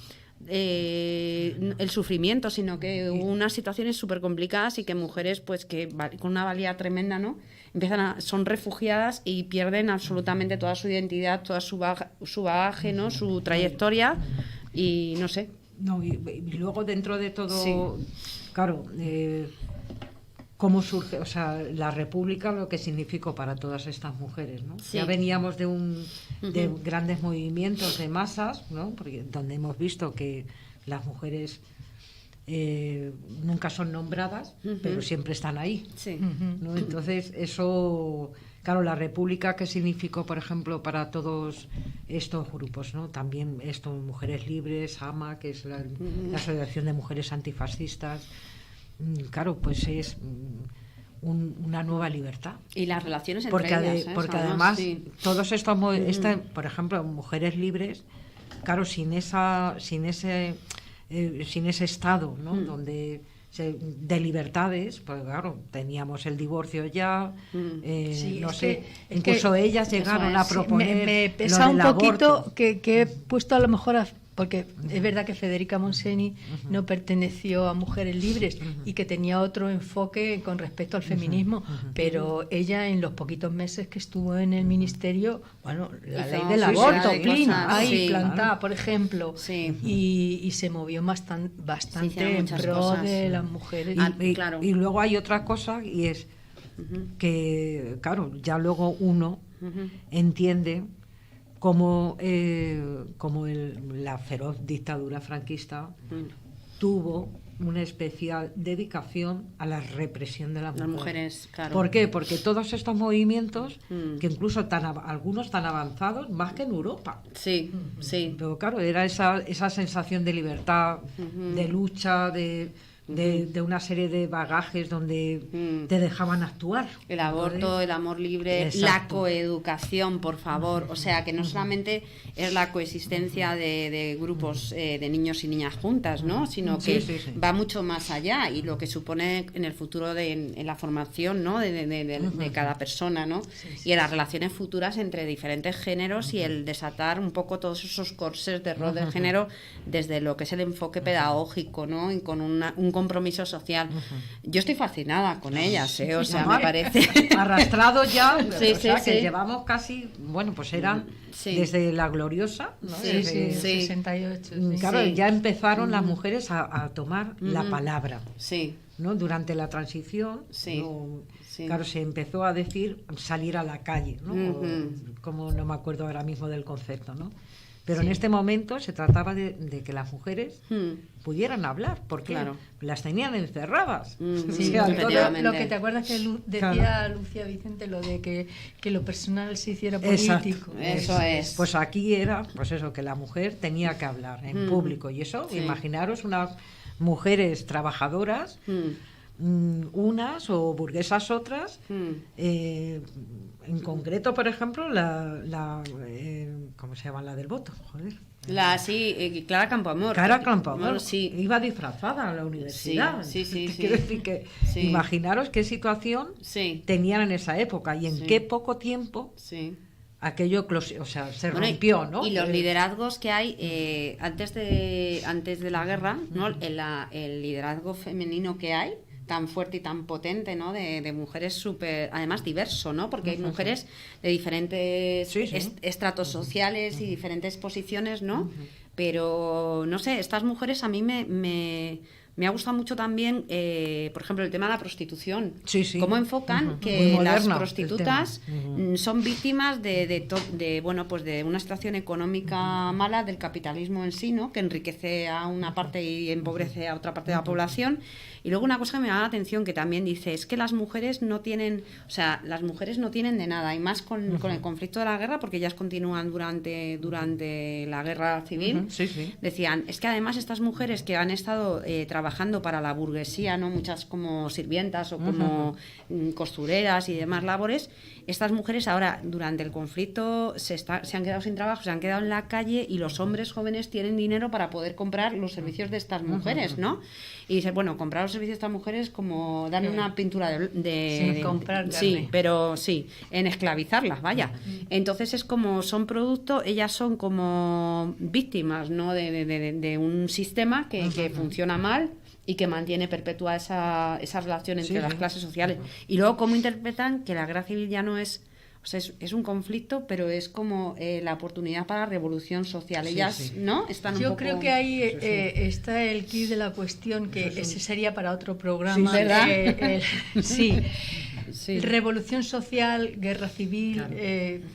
el sufrimiento, sino que hubo unas situaciones súper complicadas y que mujeres, pues que con una valía tremenda, ¿no? Son refugiadas y pierden absolutamente toda su identidad, toda su bagaje, ¿no? Su trayectoria y no sé. No, y luego dentro de todo, claro, cómo surge, o sea, la República, lo que significó para todas estas mujeres, ¿no? Ya veníamos de de grandes movimientos de masas, ¿no? Porque donde hemos visto que las mujeres nunca son nombradas, pero siempre están ahí, ¿no? Entonces eso, claro, la República que significó, por ejemplo, para todos estos grupos, ¿no? También esto, Mujeres Libres, AMA, que es la Asociación de Mujeres Antifascistas, claro, pues es una nueva libertad. Y las relaciones entre ellas. Porque además todos estos, por ejemplo, Mujeres Libres, claro, sin ese estado, ¿no? Donde de libertades, pues claro, teníamos el divorcio ya, no sé, incluso ellas llegaron a proponer me pesa un poquito que he puesto a lo mejor porque es verdad que Federica Monseni no perteneció a Mujeres Libres y que tenía otro enfoque con respecto al feminismo, pero ella en los poquitos meses que estuvo en el ministerio, bueno, la ley del aborto, ahí plantada, por ejemplo, y se movió bastante en pro de las mujeres. Y luego hay otra cosa, y es que, claro, ya luego uno entiende como la feroz dictadura franquista tuvo una especial dedicación a la represión de las mujeres. Claro. ¿Por qué? Porque todos estos movimientos, que incluso algunos tan avanzados, más que en Europa. Sí. Pero claro, era esa sensación de libertad, de lucha, de una serie de bagajes donde te dejaban actuar. El aborto, el amor libre, la coeducación, por favor. O sea, que no solamente es la coexistencia de grupos de niños y niñas juntas, ¿no? Sino que va mucho más allá, y lo que supone en el futuro en la formación, ¿no? de cada persona, ¿no? Y en las relaciones futuras entre diferentes géneros, y el desatar un poco todos esos corsés de rol de género desde lo que es el enfoque pedagógico, ¿no? Y con un compromiso social. Yo estoy fascinada con ellas, o sea, me parece arrastrado ya, que llevamos casi, bueno, pues eran desde la Gloriosa, ¿no? 68. Claro, ya empezaron las mujeres a tomar la palabra, ¿no? Durante la transición, claro, se empezó a decir salir a la calle, ¿no? Como no me acuerdo ahora mismo del concepto, ¿no? Pero en este momento se trataba de que las mujeres pudieran hablar, porque Claro. las tenían encerradas. Sí, O sea, efectivamente. lo que te acuerdas que decía Lucía Vicente, lo de que lo personal se hiciera político. Exacto. Eso es. Pues aquí era, pues eso, que la mujer tenía que hablar en público. Y eso, Sí. imaginaros unas mujeres trabajadoras, unas o burguesas otras, en concreto, por ejemplo, ¿cómo se llama? La del voto, joder. Clara Campoamor. Clara Campoamor, Bueno, sí. iba disfrazada a la universidad. Sí. Quiero decir que Sí. imaginaros qué situación Sí. tenían en esa época y en Sí. qué poco tiempo Sí. aquello se Bueno, rompió, ¿no? Y los liderazgos que hay antes de la guerra, ¿no? El liderazgo femenino que hay tan fuerte y tan potente, ¿no? De mujeres súper, además diverso, ¿no? Porque hay mujeres de diferentes Sí. estratos sociales y diferentes posiciones, ¿no? Pero, no sé, estas mujeres a mí me ha gustado mucho también, por ejemplo, el tema de la prostitución. Sí, sí. Cómo enfocan Muy que moderno las el prostitutas tema. son víctimas de una situación económica mala del capitalismo en sí, ¿no? Que enriquece a una parte y empobrece a otra parte de la población. Y luego una cosa que me llama la atención, que también dice, es que las mujeres no tienen, las mujeres no tienen de nada, y más con el conflicto de la guerra, porque ellas continúan durante la guerra civil. Sí. Decían, es que además estas mujeres que han estado trabajando para la burguesía, ¿no? Muchas como sirvientas o como costureras y demás labores, estas mujeres ahora durante el conflicto se han quedado sin trabajo, se han quedado en la calle, y los hombres jóvenes tienen dinero para poder comprar los servicios de estas mujeres, ¿no? Y dice, bueno, comprar los servicios de estas mujeres es como darle una pintura Sin comprar carne. Sí, pero sí, en esclavizarlas, vaya. Entonces es como son producto, ellas son como víctimas, ¿no? de un sistema que funciona mal y que mantiene perpetua esa relación entre las clases sociales. Y luego cómo interpretan que la guerra civil ya no es... O sea, es un conflicto, pero es como la oportunidad para la revolución social. Ellas, ¿no? Están un Yo poco... creo que ahí está el quid de la cuestión, que ese sería para otro programa. Sí, ¿verdad? Sí. Revolución social, guerra civil,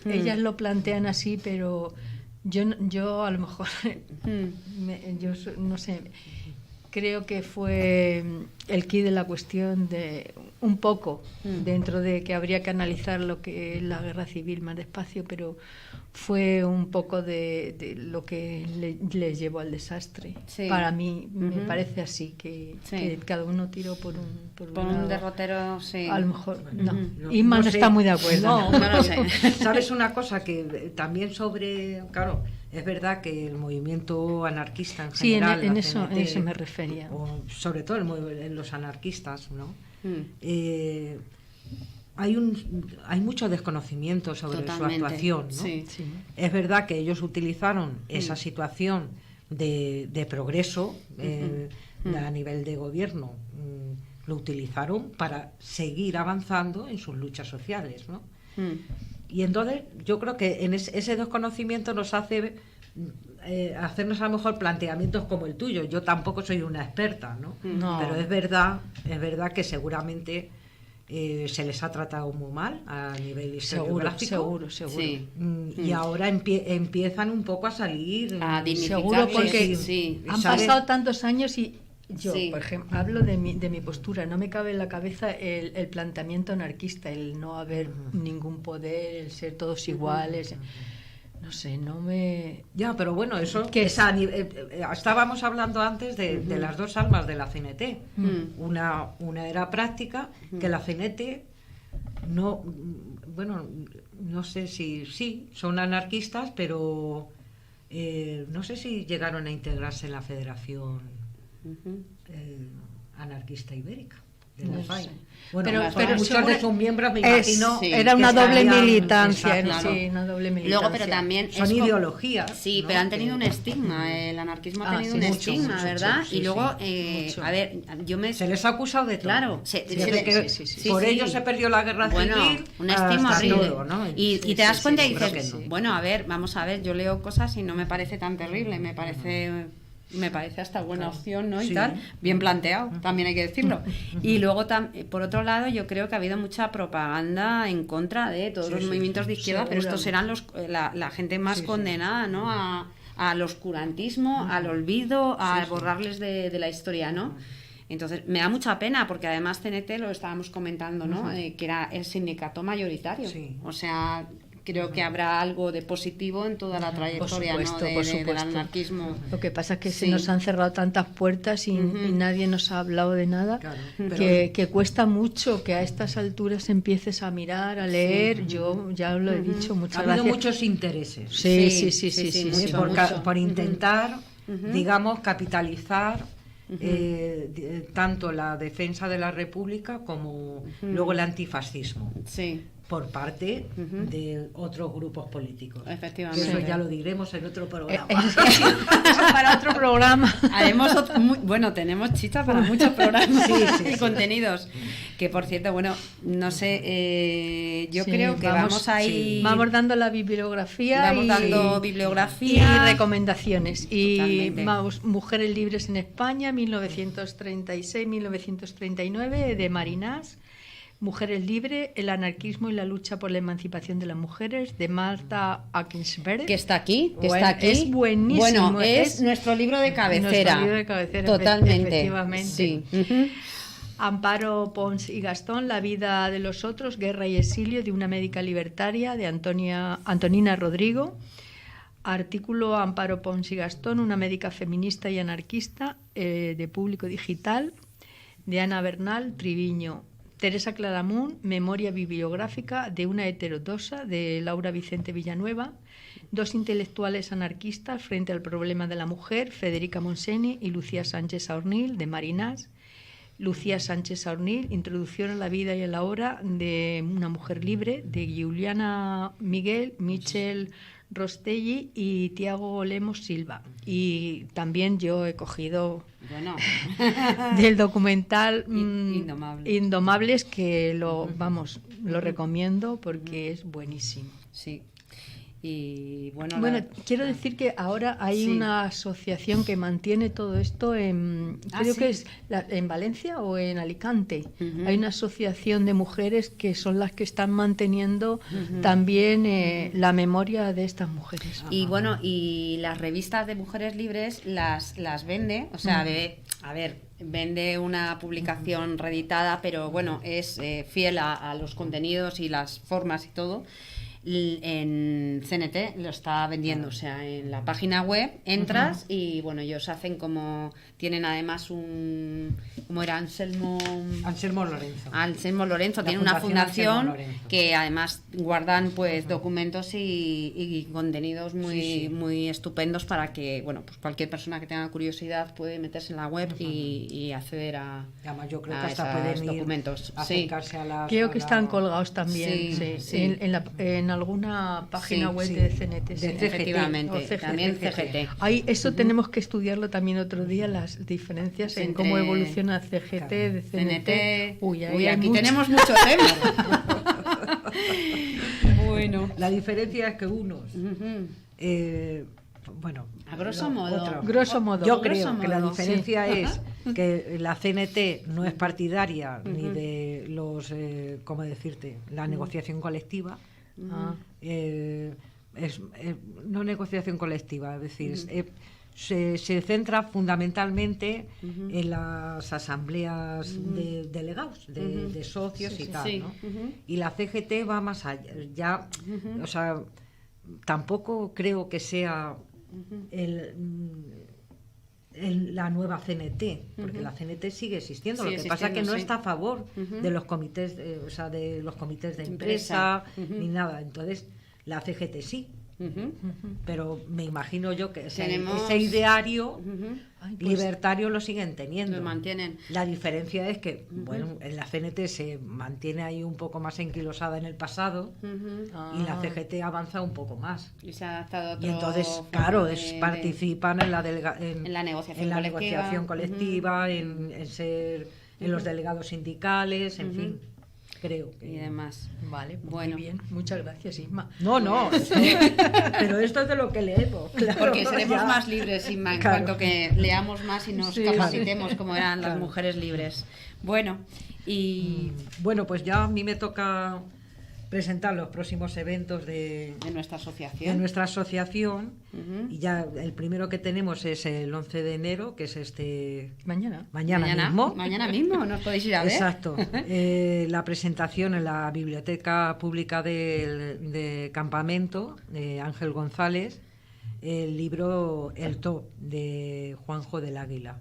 ellas lo plantean así, pero yo a lo mejor, no sé, creo que fue el quid de la cuestión de un poco, dentro de que habría que analizar lo que es la guerra civil más despacio, pero fue un poco de lo que les llevó al desastre. Sí. Para mí me parece así, que cada uno tiró por un derrotero, sí. A lo mejor, no. No Inma no sé. está muy de acuerdo. No lo sé. ¿Sabes una cosa? Que también claro, es verdad que el movimiento anarquista en Sí, general... en la eso CNT, me refería. o sobre todo los anarquistas, ¿no? Hay mucho desconocimiento sobre Totalmente, su actuación, ¿no? sí. Es verdad que ellos utilizaron esa situación de progreso a nivel de gobierno, lo utilizaron para seguir avanzando en sus luchas sociales, ¿no? Y entonces yo creo que en ese desconocimiento nos hace hacernos a lo mejor planteamientos como el tuyo. Yo tampoco soy una experta, ¿no? No. Pero es verdad que seguramente se les ha tratado muy mal a nivel historiográfico. Seguro. Sí. Y ahora empiezan un poco a salir. A dignificarles, Seguro, porque sí. han ¿sabes? pasado tantos años y yo, Sí. por ejemplo, hablo de mi postura. No me cabe en la cabeza el planteamiento anarquista, el no haber ningún poder, el ser todos iguales. No sé, no me... Ya, pero bueno, eso ¿Qué es? Estábamos hablando antes de las dos almas de la CNT. Una era práctica, que la CNT no, bueno, no sé si sí, son anarquistas, pero no sé si llegaron a integrarse en la Federación Anarquista Ibérica. De la No FAI. sé. Bueno, Pero muchos seguro- de sus miembros me imagino sí, era que una doble estarían- militancia, exacto, sí, una doble militancia. Luego, pero también... Son es como- ideologías. Sí, ¿no? pero han tenido Que- un estigma. El anarquismo ha tenido sí, un mucho, estigma, mucho, ¿verdad? sí, y luego, mucho. a ver, yo me... Se les ha acusado de todo. Claro, Desde que sí, por sí. ellos se perdió la guerra Bueno, civil. un estigma hasta horrible. todo, ¿no? Y te das cuenta y yo creo dices, que no. bueno, a ver, vamos a ver, yo leo cosas y no me parece tan terrible, me parece Me parece hasta buena opción, ¿no? Y Sí. tal, bien planteado, también hay que decirlo. Y luego, por otro lado, yo creo que ha habido mucha propaganda en contra de todos los movimientos de izquierda, pero estos serán la gente más condenada, ¿no? Al oscurantismo, al olvido, a borrarles de la historia, ¿no? Entonces, me da mucha pena, porque además CNT, lo estábamos comentando, ¿no? Que era el sindicato mayoritario. Sí. O sea, creo que habrá algo de positivo en toda la trayectoria, Por supuesto, ¿no? por del supuesto. anarquismo. Lo que pasa es que se Sí. nos han cerrado tantas puertas y nadie nos ha hablado de nada, Claro, que cuesta mucho que a estas alturas empieces a mirar, a leer. Yo ya lo he dicho, Ha muchas habido gracias. muchos intereses. Sí, mucho, por, mucho. por intentar, digamos, capitalizar tanto la defensa de la República como luego el antifascismo Sí. por parte de otros grupos políticos. Efectivamente. Eso ya lo diremos en otro programa. Para otro programa. Haremos bueno, tenemos chicha para muchos programas y sí. contenidos. Que por cierto, bueno, no sé, yo Sí, creo que vamos a ir. Vamos dando la bibliografía. Vamos y, dando y bibliografía. recomendaciones. Y Totalmente. vamos, Mujeres Libres en España, 1936-1939, de Marinás. Mujeres Libres, el anarquismo y la lucha por la emancipación de las mujeres, de Marta Akensberg. Que está aquí, que Bueno, está aquí. es buenísimo. Bueno, es nuestro libro de cabecera. Nuestro libro de cabecera, Totalmente. efectivamente. Sí. Amparo Pons y Gastón, La vida de los otros, guerra y exilio de una médica libertaria, de Antonina Rodrigo. Artículo Amparo Pons y Gastón, una médica feminista y anarquista, de Público Digital, de Ana Bernal Triviño. Teresa Claramunt, Memoria bibliográfica de una heterodoxa, de Laura Vicente Villanueva. Dos intelectuales anarquistas frente al problema de la mujer, Federica Monseni y Lucía Sánchez Saornil, de Marinás. Lucía Sánchez Saornil, Introducción a la vida y a la obra de una mujer libre, de Giuliana Miguel, Michel Rostelli y Tiago Lemos Silva. Y también yo he cogido Bueno. del documental Indomables. que lo recomiendo porque es buenísimo. Sí. Y bueno, quiero decir que ahora hay Sí. una asociación que mantiene todo esto creo sí. que es en Valencia o en Alicante. Hay una asociación de mujeres que son las que están manteniendo también la memoria de estas mujeres. Y bueno, y las revistas de mujeres libres las vende, o sea, vende una publicación reeditada, pero bueno, es fiel a los contenidos y las formas y todo. En CNT lo está vendiendo, o sea, en la página web entras y bueno, ellos hacen tienen además como era Anselmo Lorenzo. tiene una fundación que además guardan pues documentos y contenidos muy estupendos para que, bueno, pues cualquier persona que tenga curiosidad puede meterse en la web y acceder a, Además, yo creo a que hasta esos pueden ir documentos. acercarse a las... Creo que están colgados también Sí. en alguna página web de CNT. De sí. CGT. Efectivamente, O CGT. también CGT. Ahí, eso tenemos que estudiarlo también otro día, las diferencias en cómo evoluciona CGT de CNT. Uy, ahí hay aquí mucho. tenemos mucho tema. Bueno. La diferencia es que unos... bueno, A grosso modo. Grosso modo. Yo Grosso creo que la modo, diferencia es que la CNT no es partidaria ni de los, ¿cómo decirte?, la negociación colectiva. No negociación colectiva, es decir, se centra fundamentalmente en las asambleas de delegados, de socios y tal, ¿no? Y la CGT va más allá, ya, o sea, tampoco creo que sea la nueva CNT, porque la CNT sigue existiendo, Sigue lo que pasa es que no existiendo, sí. está a favor de los comités, o sea, de los comités de empresa, ni nada. Entonces, la CGT sí. Pero me imagino yo que ese ideario libertario lo siguen teniendo. Lo mantienen. La diferencia es que, bueno, en la CNT se mantiene ahí un poco más enquilosada en el pasado y la CGT avanza un poco más. Y se ha adaptado a otro Y entonces, forma claro, de- participan en la negociación colectiva. colectiva, en ser en los delegados sindicales, en fin. creo. Y demás. Vale, pues Bueno. muy bien. Muchas gracias, Isma. No, pero esto es de lo que leemos. Claro, Porque seremos ya. más libres, Inma, en Claro. cuanto que leamos más y nos Sí, capacitemos como eran las claro. mujeres libres. Bueno, y Bueno, pues ya a mí me toca presentar los próximos eventos de nuestra de asociación. nuestra asociación. Ujú. Y ya el primero que tenemos es el 11 de enero, que es Mañana. mañana mismo. Mañana mismo, nos podéis ir a ver. Exacto. La presentación en la Biblioteca Pública de Campamento de Ángel González, el libro El Top de Juanjo del Águila.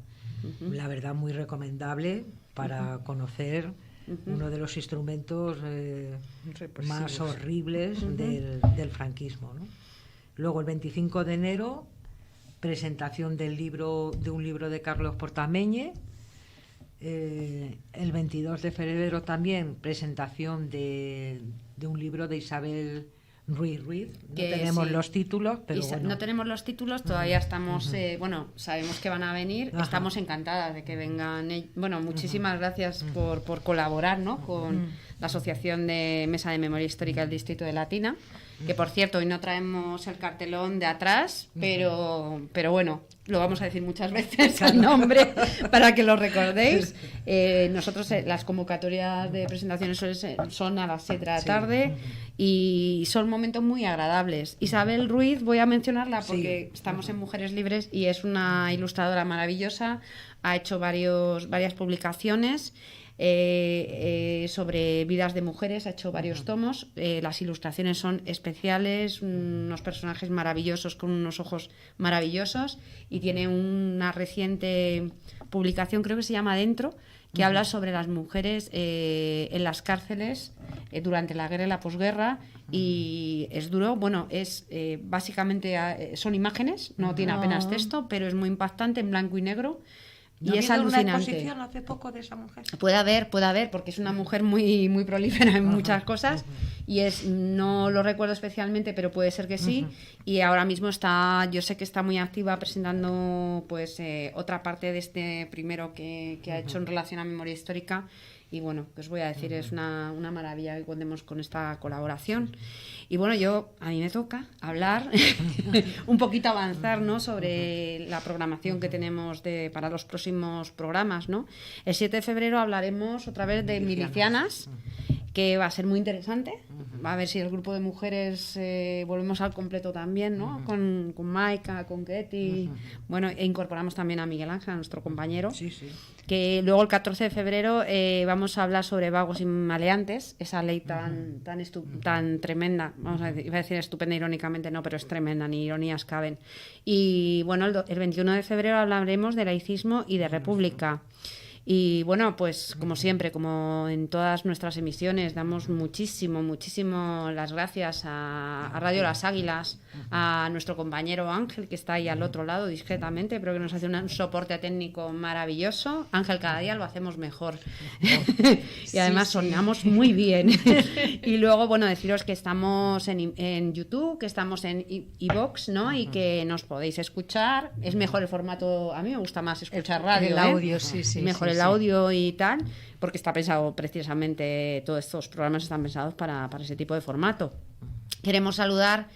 La verdad, muy recomendable para conocer uno de los instrumentos más horribles del franquismo, ¿no? Luego, el 25 de enero, presentación de un libro de Carlos Portameñe. El 22 de febrero también presentación de un libro de Isabel Ruiz. No Que tenemos sí. los títulos, pero bueno. No tenemos los títulos, todavía estamos, bueno, sabemos que van a venir, Ajá. estamos encantadas de que vengan. Bueno, muchísimas gracias por colaborar, ¿no? Con la Asociación de Mesa de Memoria Histórica del Distrito de Latina, que por cierto, hoy no traemos el cartelón de atrás, pero bueno, lo vamos a decir muchas veces el nombre para que lo recordéis. Nosotros las convocatorias de presentaciones son a las 7 de la tarde y son momentos muy agradables. Isabel Ruiz, voy a mencionarla porque estamos en Mujeres Libres y es una ilustradora maravillosa, ha hecho varias publicaciones sobre vidas de mujeres, ha hecho varios tomos, las ilustraciones son especiales, unos personajes maravillosos con unos ojos maravillosos, y tiene una reciente publicación, creo que se llama Dentro, que habla sobre las mujeres en las cárceles durante la guerra y la posguerra, y es duro. Bueno, es básicamente son imágenes, no tiene apenas texto, pero es muy impactante, en blanco y negro. Y es alucinante. Una exposición hace poco de esa mujer. Puede haber, porque es una mujer muy, muy prolífera en muchas cosas, y no lo recuerdo especialmente, pero puede ser que sí. Y ahora mismo yo sé que está muy activa presentando pues otra parte de este primero que ha hecho en relación a memoria histórica. Y bueno, que os voy a decir, es una maravilla que contemos con esta colaboración. Y bueno, a mí me toca hablar, un poquito avanzar, ¿no?, sobre la programación que tenemos para los próximos programas, ¿no? El 7 de febrero hablaremos otra vez de milicianas, que va a ser muy interesante. Va a ver si el grupo de mujeres volvemos al completo también, ¿no? Con Maika, con Ketty. Bueno, e incorporamos también a Miguel Ángel, a nuestro compañero. Sí, sí. Que luego el 14 de febrero vamos a hablar sobre vagos y maleantes, esa ley tan tremenda, iba a decir estupenda irónicamente, no, pero es tremenda, ni ironías caben. Y bueno, el 21 de febrero hablaremos de laicismo y de república. Y bueno, pues como siempre, como en todas nuestras emisiones, damos muchísimo las gracias a Radio Las Águilas, a nuestro compañero Ángel, que está ahí al otro lado discretamente, pero que nos hace un soporte técnico maravilloso. Ángel, cada día lo hacemos mejor. Y además sonamos muy bien. Y luego, bueno, deciros que estamos en YouTube, que estamos en iVoox, ¿no? Y que nos podéis escuchar. Es mejor el formato, a mí me gusta más escuchar radio. El audio, sí. Mejor el audio y tal, porque está pensado precisamente, todos estos programas están pensados para ese tipo de formato. Queremos saludar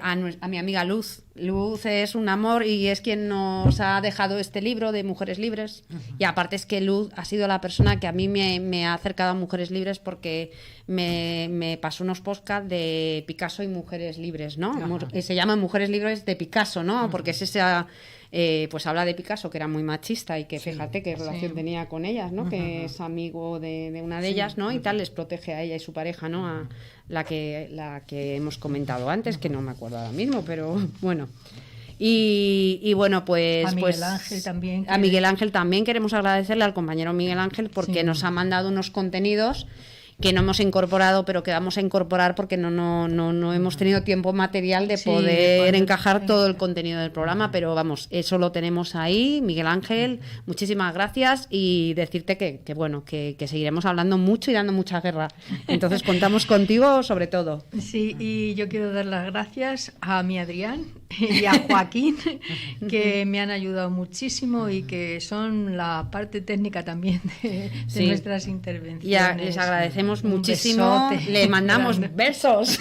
a mi amiga Luz. Luz es un amor y es quien nos ha dejado este libro de Mujeres Libres. Y aparte es que Luz ha sido la persona que a mí me ha acercado a Mujeres Libres, porque me pasó unos podcasts de Picasso y Mujeres Libres, ¿no? Se llaman Mujeres Libres de Picasso, ¿no? Porque es esa... pues habla de Picasso, que era muy machista y que fíjate qué relación tenía con ellas, ¿no? Que es amigo de una de ellas, ¿no? Y tal, les protege a ella y su pareja, ¿no? A la que hemos comentado antes, que no me acuerdo ahora mismo, pero bueno. Y bueno, pues... A Miguel Ángel también. A Miguel Ángel también queremos agradecerle al compañero Miguel Ángel, porque nos ha mandado unos contenidos que no hemos incorporado, pero que vamos a incorporar porque no hemos tenido tiempo material de poder encajar todo el contenido del programa, pero vamos, eso lo tenemos ahí. Miguel Ángel, muchísimas gracias, y decirte que seguiremos hablando mucho y dando mucha guerra. Entonces contamos contigo sobre todo. Sí, y yo quiero dar las gracias a mi Adrián, y a Joaquín, que me han ayudado muchísimo y que son la parte técnica también de nuestras intervenciones. Ya les agradecemos Un muchísimo, besote le mandamos grande. besos,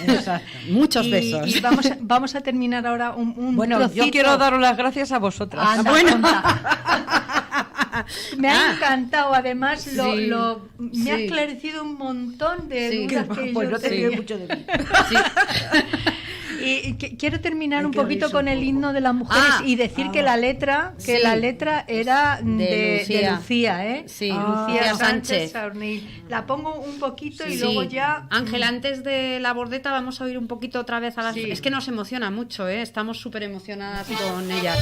muchos besos. Y vamos a terminar ahora un Bueno, trocito. yo quiero daros las gracias a vosotras. Anda, Bueno. anda. Me ha encantado, además me ha sí. esclarecido un montón de Sí. dudas que Pues yo no te tenía. ríes mucho de mí. Y quiero terminar Hay un que poquito reírse con un el poco. himno de las mujeres y decir que la letra Sí. era de Lucía. Lucía, ¿eh? Sí, Lucía Lucía Sánchez Sánchez. Sarney. La pongo un poquito y Sí. luego ya. Ángel, antes de la bordeta vamos a oír un poquito otra vez a las... Sí. Es que nos emociona mucho, ¿eh? Estamos súper emocionadas con ellas.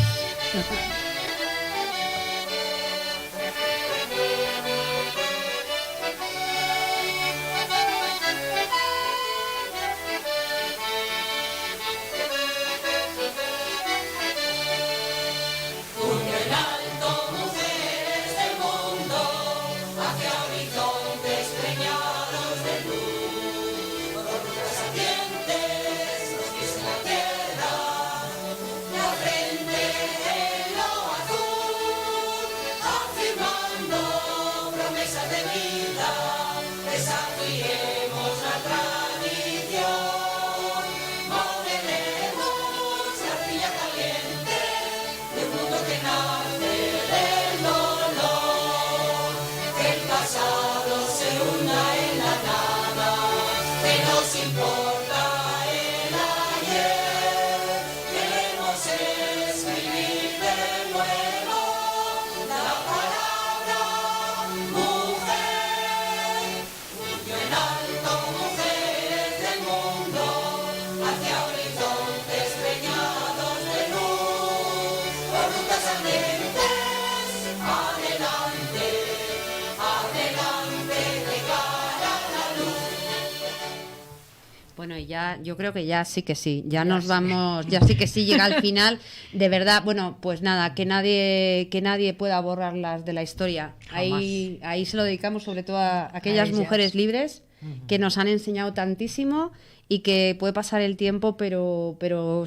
Bueno, y ya, yo creo que ya sí que sí, ya nos vamos, ya sí que sí llega al final, de verdad. Bueno, pues nada, que nadie pueda borrarlas de la historia. Ahí se lo dedicamos sobre todo a aquellas ellas. mujeres libres que nos han enseñado tantísimo y que puede pasar el tiempo, pero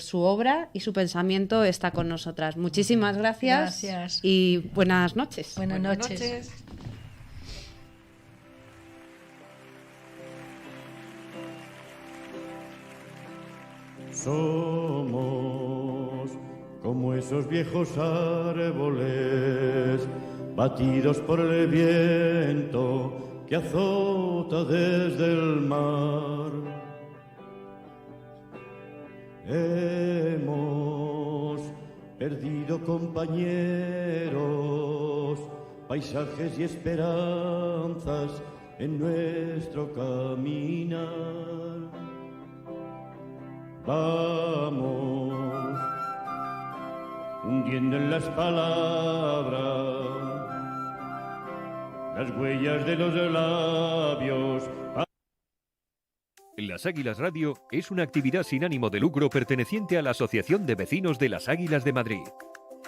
su obra y su pensamiento está con nosotras. Muchísimas gracias. Gracias. Y buenas noches. Buenas noches. Somos como esos viejos árboles batidos por el viento que azota desde el mar. Hemos perdido compañeros, paisajes y esperanzas en nuestro caminar. Vamos hundiendo en las palabras las huellas de los labios. Las Águilas Radio es una actividad sin ánimo de lucro perteneciente a la Asociación de Vecinos de las Águilas de Madrid.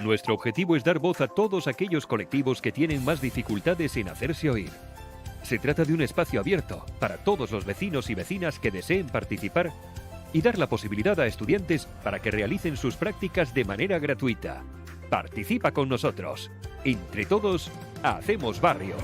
Nuestro objetivo es dar voz a todos aquellos colectivos que tienen más dificultades en hacerse oír. Se trata de un espacio abierto para todos los vecinos y vecinas que deseen participar y dar la posibilidad a estudiantes para que realicen sus prácticas de manera gratuita. Participa con nosotros. Entre todos, hacemos barrio.